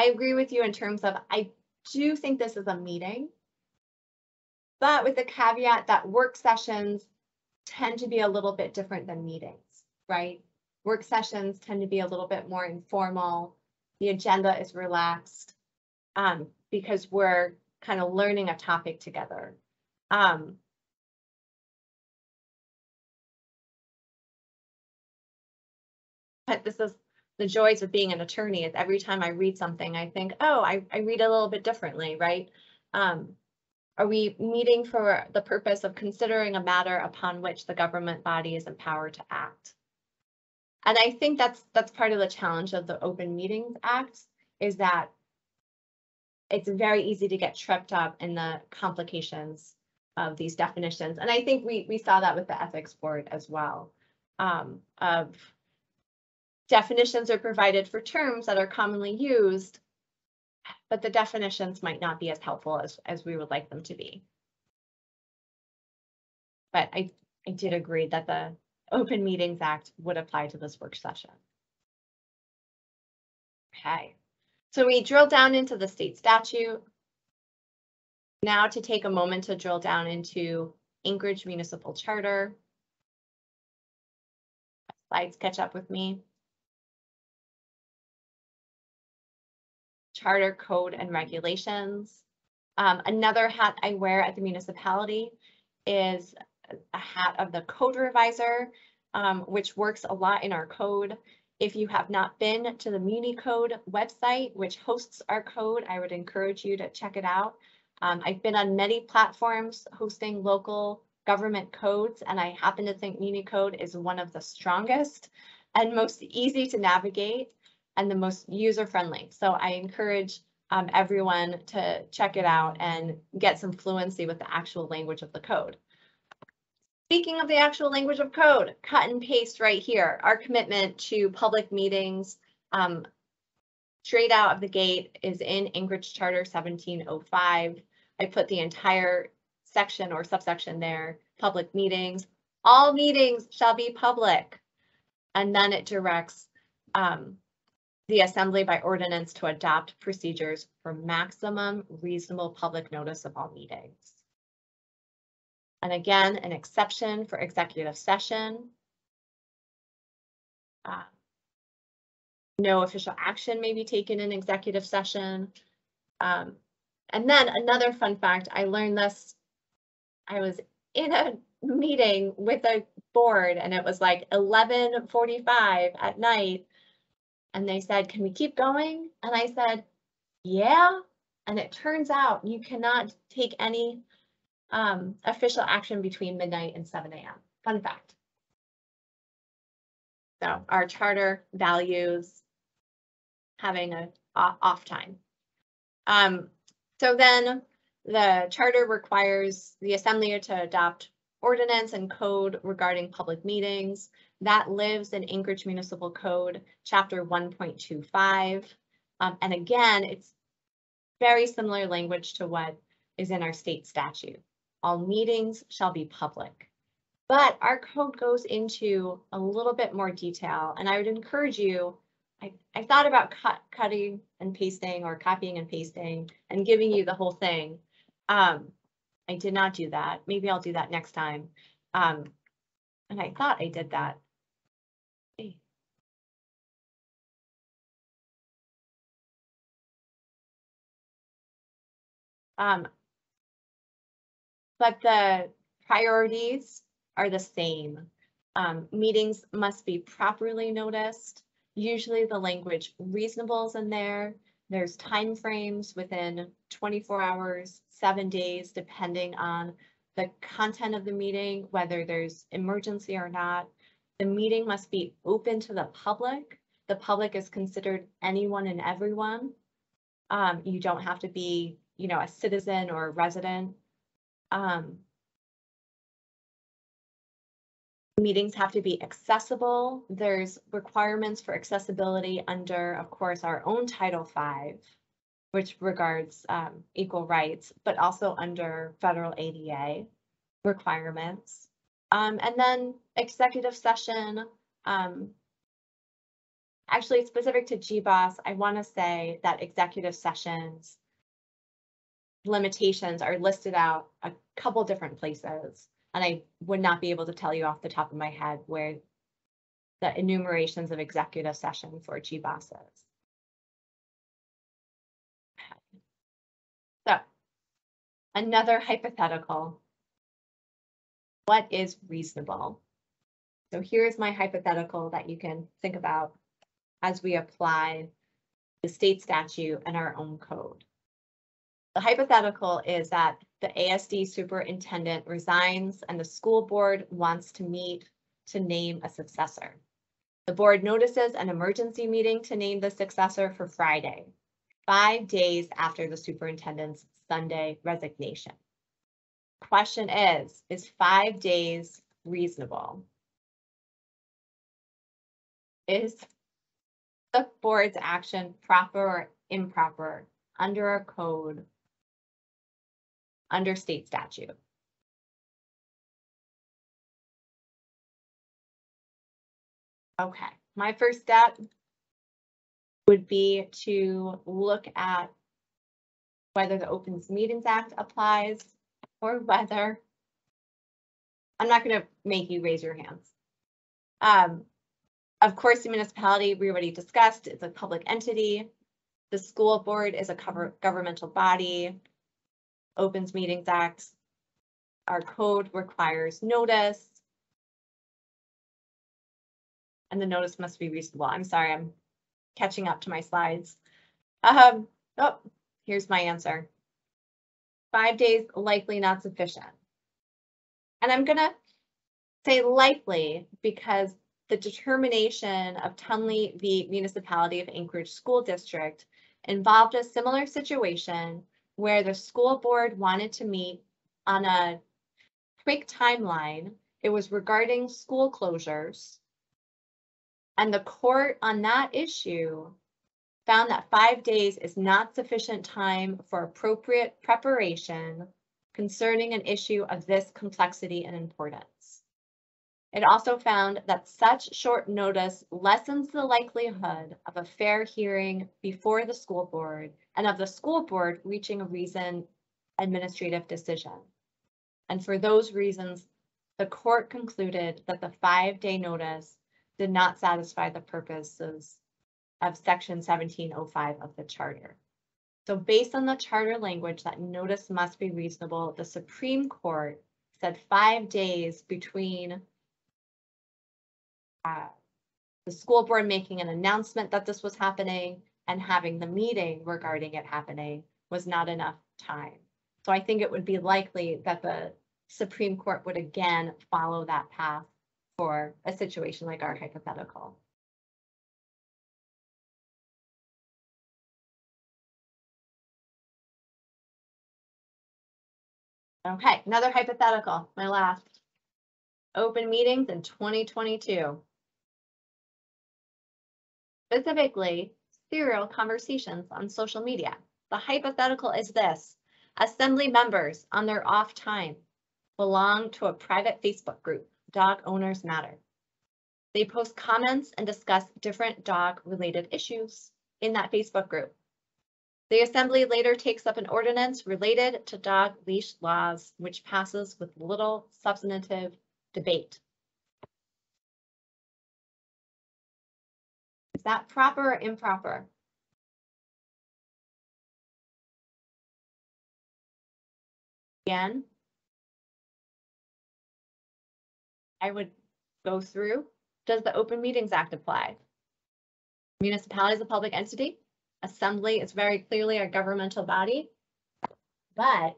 agree with you in terms of I do think this is a meeting, but with the caveat that work sessions tend to be a little bit different than meetings, right? Work sessions tend to be a little bit more informal. The agenda is relaxed because we're kind of learning a topic together. But this is the joys of being an attorney, is every time I read something, I think, oh, I read a little bit differently, right? Are we meeting for the purpose of considering a matter upon which the government body is empowered to act? And I think that's part of the challenge of the Open Meetings Act, is that it's very easy to get tripped up in the complications of these definitions. And I think we saw that with the ethics board as well, of definitions are provided for terms that are commonly used, but the definitions might not be as helpful as we would like them to be. But I did agree that the Open Meetings Act would apply to this work session. Okay, so we drill down into the state statute. Now to take a moment to drill down into Anchorage Municipal Charter. Slides catch up with me. Charter, code, and regulations. Another hat I wear at the municipality is a hat of the code revisor, which works a lot in our code. If you have not been to the MuniCode website, which hosts our code, I would encourage you to check it out. I've been on many platforms hosting local government codes, and I happen to think MuniCode is one of the strongest and most easy to navigate and the most user-friendly. So I encourage everyone to check it out and get some fluency with the actual language of the code. Speaking of the actual language of code, cut and paste right here. Our commitment to public meetings straight out of the gate is in Anchorage Charter 1705. I put the entire section or subsection there, public meetings. All meetings shall be public. And then it directs the assembly by ordinance to adopt procedures for maximum reasonable public notice of all meetings. And again, an exception for executive session. No official action may be taken in executive session. And then another fun fact, I learned this, I was in a meeting with a board and it was like 11:45 at night. And they said, can we keep going? And I said, yeah. And it turns out you cannot take any official action between midnight and 7 a.m. Fun fact. So our charter values having a off time. So then the charter requires the assembly to adopt ordinance and code regarding public meetings. That lives in Anchorage Municipal Code, Chapter 1.25. And again, it's very similar language to what is in our state statute. All meetings shall be public. But our code goes into a little bit more detail, and I would encourage you, I thought about cutting and pasting or copying and pasting and giving you the whole thing. I did not do that. Maybe I'll do that next time. And I thought I did that. But the priorities are the same. Meetings must be properly noticed. Usually the language reasonable is in there. There's time frames within 24 hours, 7 days, depending on the content of the meeting, whether there's emergency or not. The meeting must be open to the public. The public is considered anyone and everyone. You don't have to be, a citizen or a resident. Meetings have to be accessible. There's requirements for accessibility under, of course, our own Title V, which regards equal rights, but also under federal ADA requirements. And then executive session, actually specific to GBOS, I want to say that executive sessions limitations are listed out a couple different places. And I would not be able to tell you off the top of my head where the enumerations of executive session for GBOS is. So another hypothetical. What is reasonable? So here's my hypothetical that you can think about as we apply the state statute and our own code. The hypothetical is that the ASD superintendent resigns and the school board wants to meet to name a successor. The board notices an emergency meeting to name the successor for Friday, 5 days after the superintendent's Sunday resignation. Question is 5 days reasonable? Is the board's action proper or improper under our code, under state statute? Okay, my first step would be to look at whether the Open Meetings Act applies or whether, I'm not going to make you raise your hands. Of course, the municipality, we already discussed, it's a public entity. The school board is a governmental body. Open Meetings Act, our code requires notice. And the notice must be reasonable. I'm sorry, I'm catching up to my slides. Oh, here's my answer. 5 days, likely not sufficient. And I'm gonna say likely because the determination of Tunley v. Municipality of Anchorage School District involved a similar situation where the school board wanted to meet on a quick timeline. It was regarding school closures. And the court on that issue found that 5 days is not sufficient time for appropriate preparation concerning an issue of this complexity and importance. It also found that such short notice lessens the likelihood of a fair hearing before the school board and of the school board reaching a reasoned administrative decision. And for those reasons, the court concluded that the 5-day notice did not satisfy the purposes of section 1705 of the charter. So based on the charter language that notice must be reasonable, the Supreme Court said 5 days between the school board making an announcement that this was happening and having the meeting regarding it happening was not enough time. So I think it would be likely that the Supreme Court would again follow that path for a situation like our hypothetical. Okay, another hypothetical, my last. Open meetings in 2022. Specifically, serial conversations on social media. The hypothetical is this: assembly members on their off time belong to a private Facebook group, Dog Owners Matter. They post comments and discuss different dog-related issues in that Facebook group. The assembly later takes up an ordinance related to dog leash laws, which passes with little substantive debate. Is that proper or improper? Again, I would go through, does the Open Meetings Act apply? Municipality is a public entity. Assembly is very clearly a governmental body. But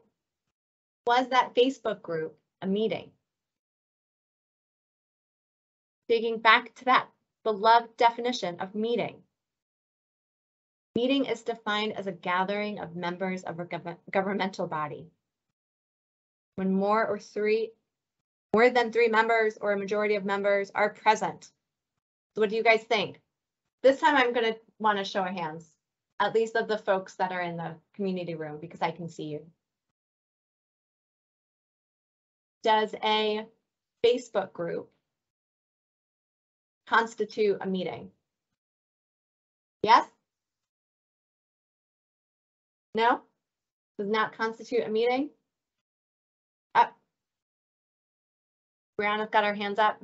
was that Facebook group a meeting? Digging back to that beloved definition of meeting. Meeting is defined as a gathering of members of a governmental body. When more than 3 members or a majority of members are present. So what do you guys think? This time I'm going to want to show of hands, at least of the folks that are in the community room, because I can see you. Does a Facebook group constitute a meeting? Yes? No? Does not constitute a meeting? Up. Brianna's got her hands up.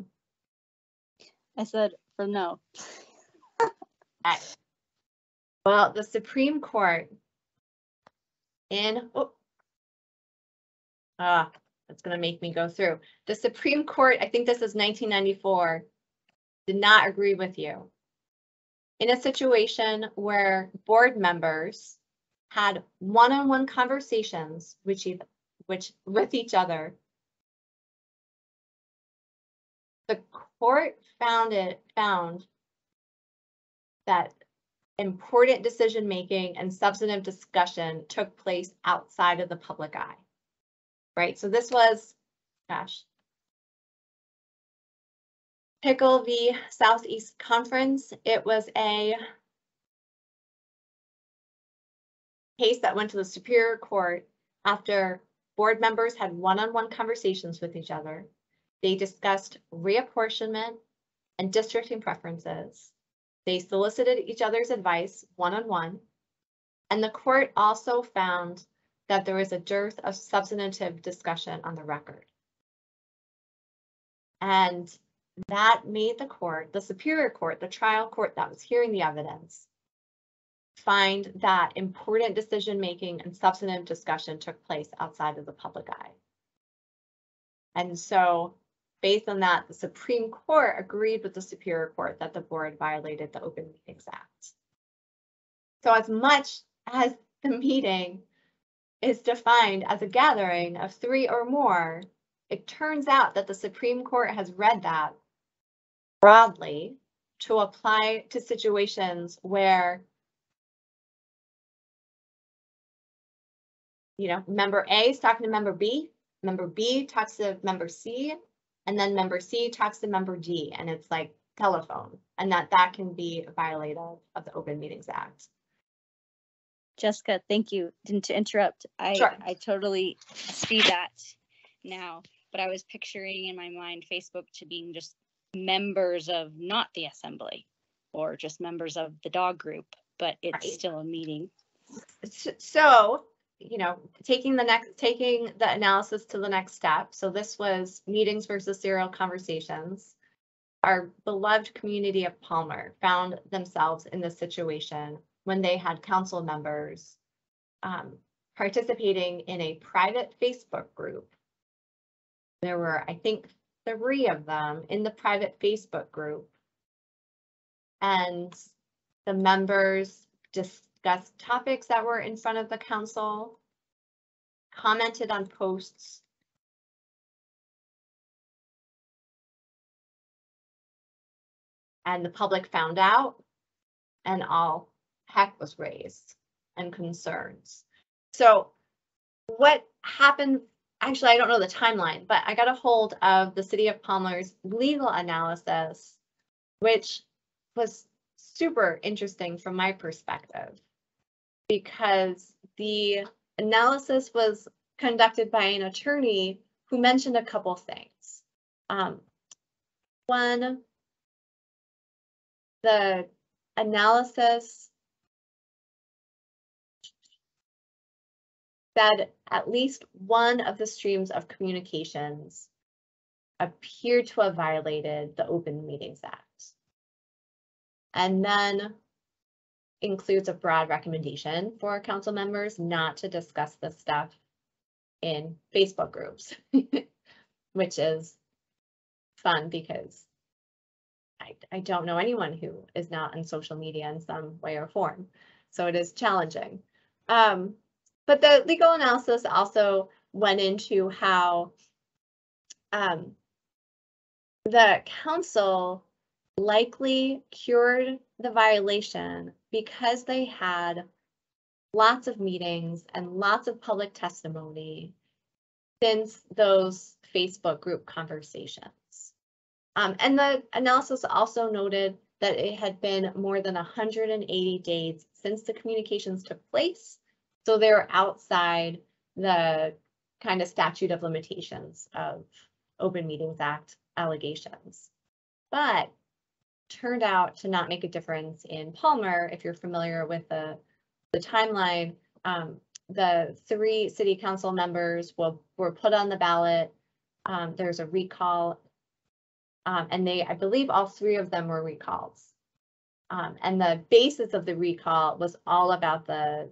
I said for no. Okay. Well, the Supreme Court that's going to make me go through. The Supreme Court, I think this is 1994, did not agree with you. In a situation where board members had one-on-one conversations with each other, the court found that important decision-making and substantive discussion took place outside of the public eye, right? So this was, Pickle v. Southeast Conference. It was a case that went to the Superior Court after board members had one-on-one conversations with each other. They discussed reapportionment and districting preferences. They solicited each other's advice one-on-one. And the court also found that there was a dearth of substantive discussion on the record. And that made the court, the Superior Court, the trial court that was hearing the evidence, find that important decision-making and substantive discussion took place outside of the public eye. And so based on that, the Supreme Court agreed with the Superior Court that the board violated the Open Meetings Act. So as much as the meeting is defined as a gathering of 3 or more, it turns out that the Supreme Court has read that broadly to apply to situations where, member A is talking to member B talks to member C, and then member C talks to member D, and it's like telephone, and that can be violative of the Open Meetings Act. Jessica, thank you. To interrupt, Sure. I totally see that now. but I was picturing in my mind Facebook to being just members of not the assembly or just members of the dog group, but it's Right. still a meeting. So, you know, taking the analysis to the next step. So this was meetings versus serial conversations. Our beloved community of Palmer found themselves in this situation when they had council members participating in a private Facebook group. There were, I think, 3 of them in the private Facebook group. And the members discussed topics that were in front of the council, commented on posts, and the public found out, and all heck was raised and concerns. So what happened, actually, I don't know the timeline, but I got a hold of the City of Palmer's legal analysis, which was super interesting from my perspective, because the analysis was conducted by an attorney who mentioned a couple things. One, the analysis said at least one of the streams of communications appeared to have violated the Open Meetings Act. And then includes a broad recommendation for council members not to discuss this stuff in Facebook groups, which is fun because I don't know anyone who is not on social media in some way or form. So it is challenging. But the legal analysis also went into how the council likely cured the violation because they had lots of meetings and lots of public testimony since those Facebook group conversations. And the analysis also noted that it had been more than 180 days since the communications took place. So they're outside the kind of statute of limitations of Open Meetings Act allegations. But turned out to not make a difference in Palmer. If you're familiar with the timeline, the 3 city council members were put on the ballot. There's a recall, and I believe all 3 of them were recalls. And the basis of the recall was all about the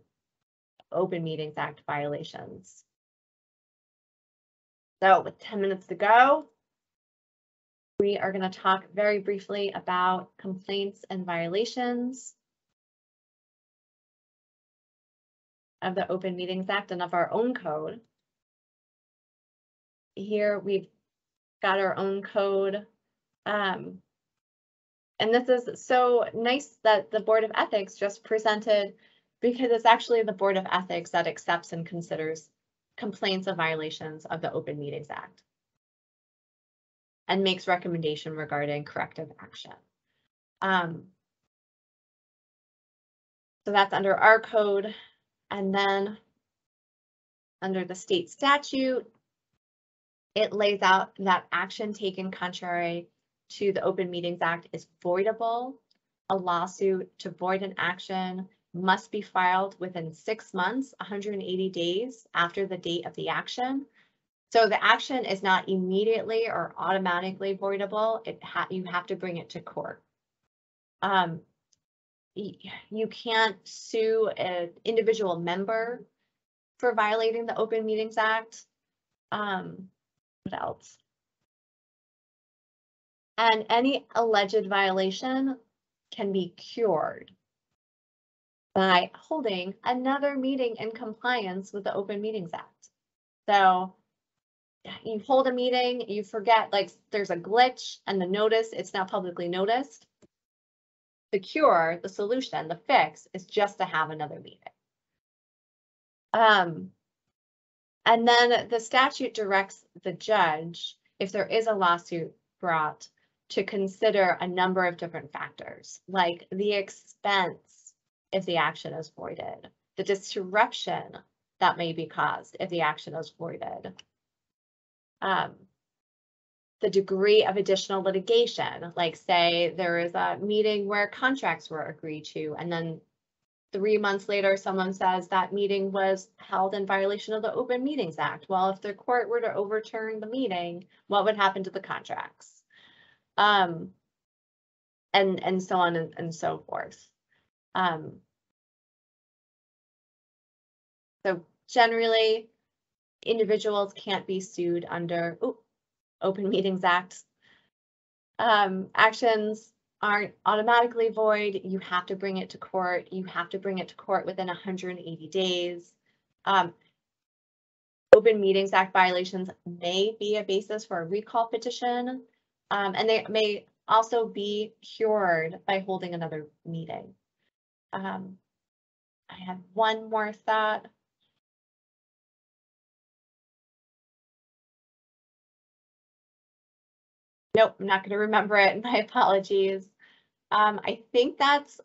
Open Meetings Act violations. So with 10 minutes to go, we are going to talk very briefly about complaints and violations of the Open Meetings Act and of our own code. Here we've got our own code. And this is so nice that the Board of Ethics just presented, because it's actually the Board of Ethics that accepts and considers complaints of violations of the Open Meetings Act and makes recommendation regarding corrective action. So that's under our code. And then under the state statute, it lays out that action taken contrary to the Open Meetings Act is voidable. A lawsuit to void an action must be filed within 6 months, 180 days after the date of the action. So the action is not immediately or automatically voidable. You have to bring it to court. You can't sue an individual member for violating the Open Meetings Act. What else? And any alleged violation can be cured by holding another meeting in compliance with the Open Meetings Act. So you hold a meeting, you forget, like there's a glitch and the notice, it's not publicly noticed. The cure, the solution, the fix is just to have another meeting. And then the statute directs the judge, if there is a lawsuit brought, to consider a number of different factors, like the expense if the action is voided, the disruption that may be caused if the action is voided, the degree of additional litigation, like say there is a meeting where contracts were agreed to, and then 3 months later, someone says that meeting was held in violation of the Open Meetings Act. Well, if the court were to overturn the meeting, what would happen to the contracts? And so on and so forth. So generally, individuals can't be sued under Open Meetings Act. Actions aren't automatically void. You have to bring it to court. You have to bring it to court within 180 days. Open Meetings Act violations may be a basis for a recall petition, and they may also be cured by holding another meeting. I had one more thought. Nope, I'm not going to remember it. My apologies. I think that's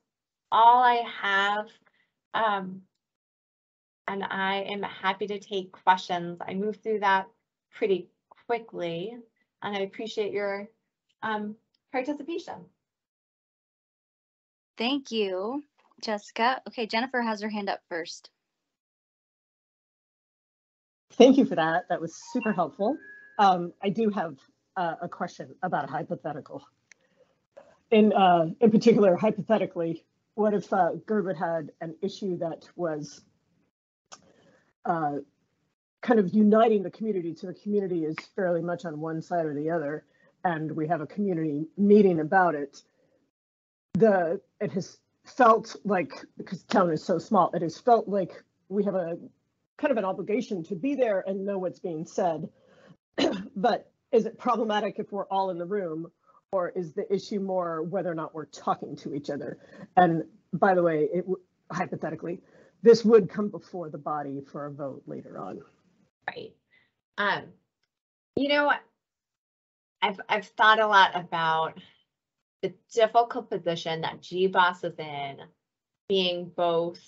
all I have. And I am happy to take questions. I moved through that pretty quickly, and I appreciate your participation. Thank you, Jessica. Okay, Jennifer has her hand up first. Thank you for that. That was super helpful. I do have a question about a hypothetical. In particular, hypothetically, what if Girdwood had an issue that was kind of uniting the community, so the community is fairly much on one side or the other, and we have a community meeting about it. It has felt like, because the town is so small, it has felt like we have a kind of an obligation to be there and know what's being said. But is it problematic if we're all in the room, or is the issue more whether or not we're talking to each other? And by the way, hypothetically, this would come before the body for a vote later on. Right. You know, I've thought a lot about the difficult position that GBOS is in, being both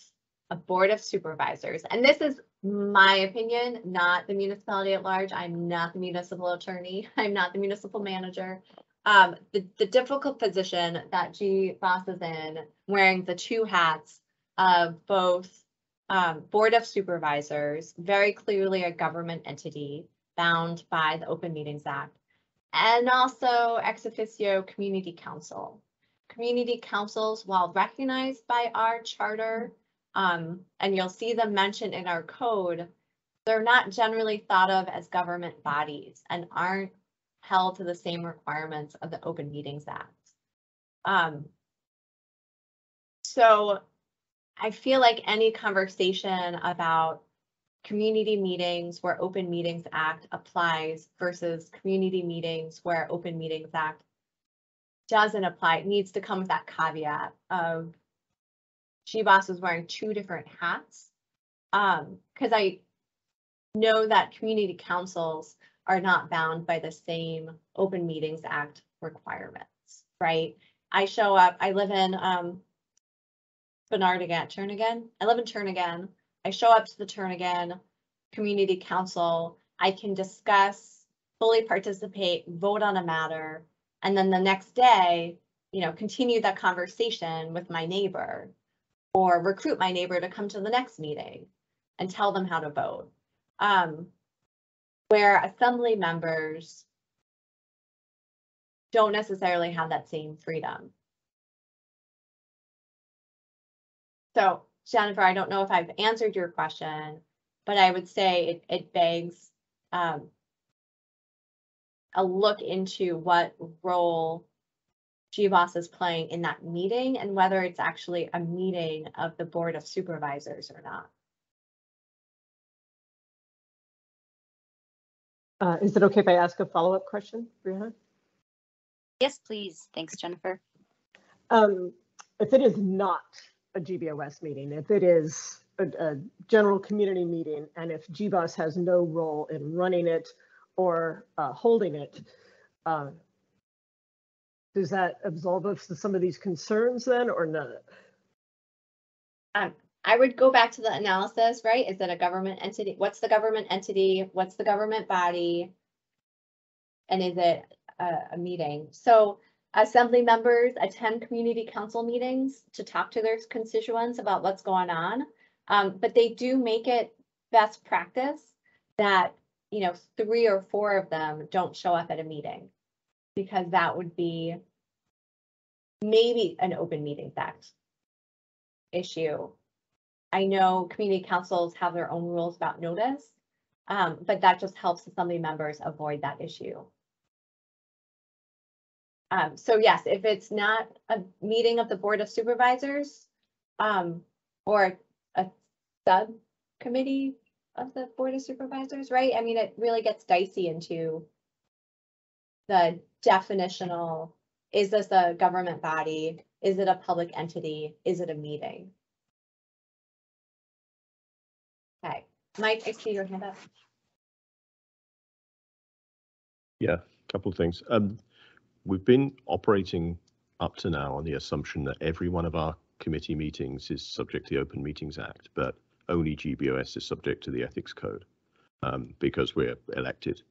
a board of supervisors, and this is my opinion, not the municipality at large. I'm not the municipal attorney. I'm not the municipal manager. The difficult position that GBOS is in, wearing the two hats of both board of supervisors, very clearly a government entity bound by the Open Meetings Act, and also ex officio community council. Community councils, while recognized by our charter, and you'll see them mentioned in our code, they're not generally thought of as government bodies and aren't held to the same requirements of the Open Meetings Act. So I feel like any conversation about community meetings where Open Meetings Act applies versus community meetings where Open Meetings Act doesn't apply, it needs to come with that caveat of GBOS is wearing two different hats. Because I know that community councils are not bound by the same Open Meetings Act requirements, right? I show up, I live in Turnagain. I live in Turnagain. I show up to the Turnagain Community Council. I can discuss, fully participate, vote on a matter, and then the next day, you know, continue that conversation with my neighbor, or recruit my neighbor to come to the next meeting and tell them how to vote. Where assembly members don't necessarily have that same freedom. So, Jennifer, I don't know if I've answered your question, but I would say it begs a look into what role GBOS is playing in that meeting and whether it's actually a meeting of the Board of Supervisors or not. Is it okay if I ask a follow-up question, Brianna? Yes, please. Thanks, Jennifer. If it is not a GBOS meeting, if it is a general community meeting, and if GBOS has no role in running it or holding it, does that absolve us of some of these concerns then, or not? I would go back to the analysis, right? Is it a government entity? What's the government entity? What's the government body? and is it a meeting? So assembly members attend community council meetings to talk to their constituents about what's going on. But they do make it best practice that, 3 or 4 of them don't show up at a meeting, because that would be maybe an open meetings act issue. I know community councils have their own rules about notice, but that just helps assembly members avoid that issue. So yes, if it's not a meeting of the Board of Supervisors, or a subcommittee of the Board of Supervisors, right? I mean, it really gets dicey into the definitional, is this a government body? Is it a public entity? Is it a meeting? Okay, Mike, I see your hand up. Yeah, a couple of things. We've been operating up to now on the assumption that every one of our committee meetings is subject to the Open Meetings Act, but only GBOS is subject to the Ethics Code because we're elected.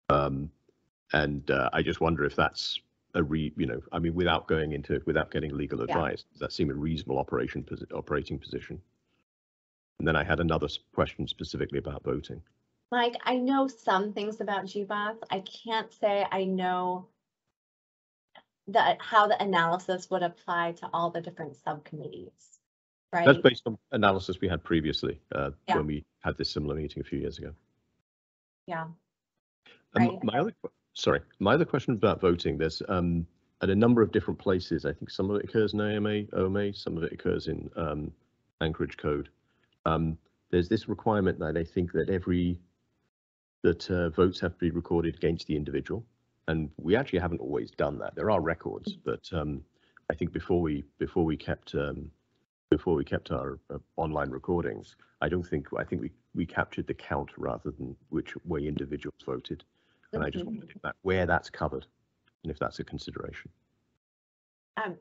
I just wonder if that's I mean, without getting legal advice, does that seem a reasonable operating position? And then I had another question specifically about voting. Mike, I know some things about GBOS. I can't say I know how the analysis would apply to all the different subcommittees, right? That's based on analysis we had previously when we had this similar meeting a few years ago. Yeah. Right. My other question about voting, there's at a number of different places, I think some of it occurs in OMA, some of it occurs in Anchorage Code. There's this requirement that I think that votes have to be recorded against the individual. And we actually haven't always done that. There are records, but I think before we kept our online recordings, I think we captured the count rather than which way individuals voted. And I just wondered where that's covered and if that's a consideration.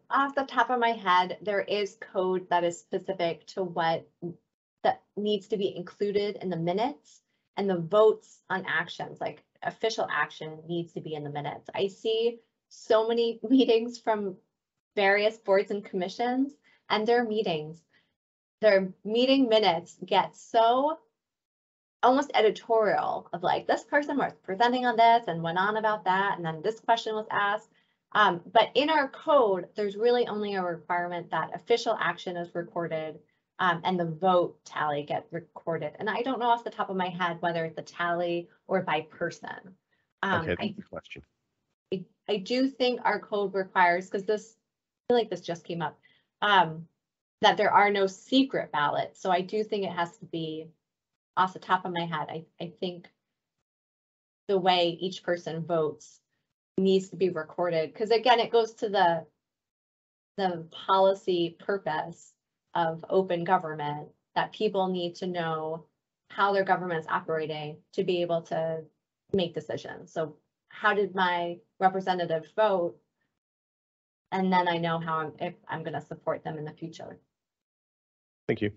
Off the top of my head, there is code that is specific to what that needs to be included in the minutes, and the votes on actions, like official action, needs to be in the minutes. I see so many meetings from various boards and commissions, and their meeting minutes get so almost editorial of like, this person was presenting on this and went on about that, and then this question was asked. But in our code, there's really only a requirement that official action is recorded and the vote tally get recorded. And I don't know off the top of my head whether it's a tally or by person. Okay, that's the question. I do think our code requires, because I feel like this just came up, that there are no secret ballots. So I do think it has to be, off the top of my head, I think the way each person votes needs to be recorded. Because again, it goes to the policy purpose of open government, that people need to know how their government's operating to be able to make decisions. So how did my representative vote? And then I know if I'm going to support them in the future. Thank you.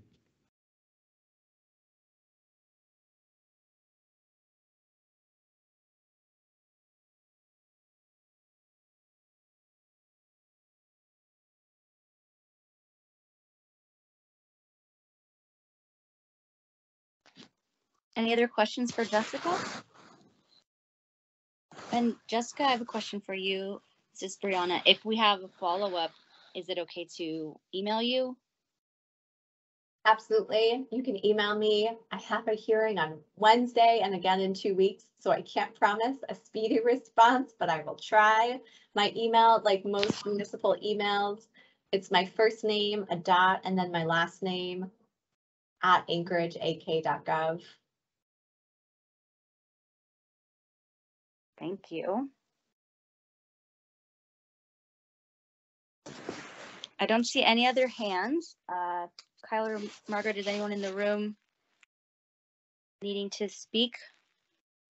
Any other questions for Jessica? And Jessica, I have a question for you. This is Brianna. If we have a follow-up, is it okay to email you? Absolutely. You can email me. I have a hearing on Wednesday and again in 2 weeks, so I can't promise a speedy response, but I will try. My email, like most municipal emails, it's my first name, a dot, and then my last name at anchorageak.gov. Thank you. I don't see any other hands. Kyle or Margaret, is anyone in the room needing to speak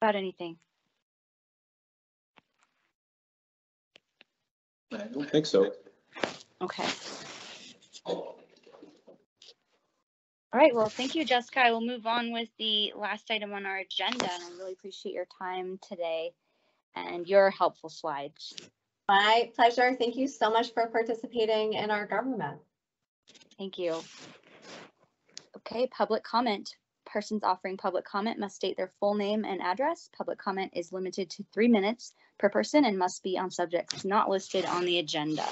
about anything? I don't think so. Okay. All right, well, thank you, Jessica. I will move on with the last item on our agenda, and I really appreciate your time today. and your helpful slides. My pleasure. Thank you so much for participating in our government. Thank you. Okay, public comment. Persons offering public comment must state their full name and address. Public comment is limited to 3 minutes per person and must be on subjects not listed on the agenda.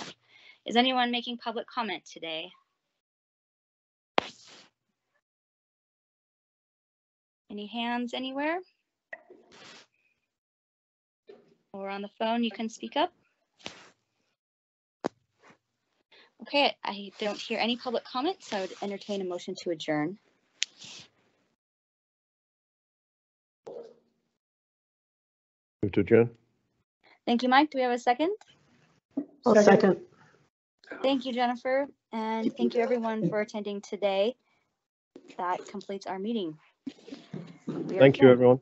Is anyone making public comment today? Any hands anywhere? Or on the phone, you can speak up. Okay, I don't hear any public comments, so I would entertain a motion to adjourn. Move to adjourn. Thank you, Mike. Do we have a second? I'll second. Thank you, Jennifer, and thank you everyone for attending today. That completes our meeting. Thank you, everyone.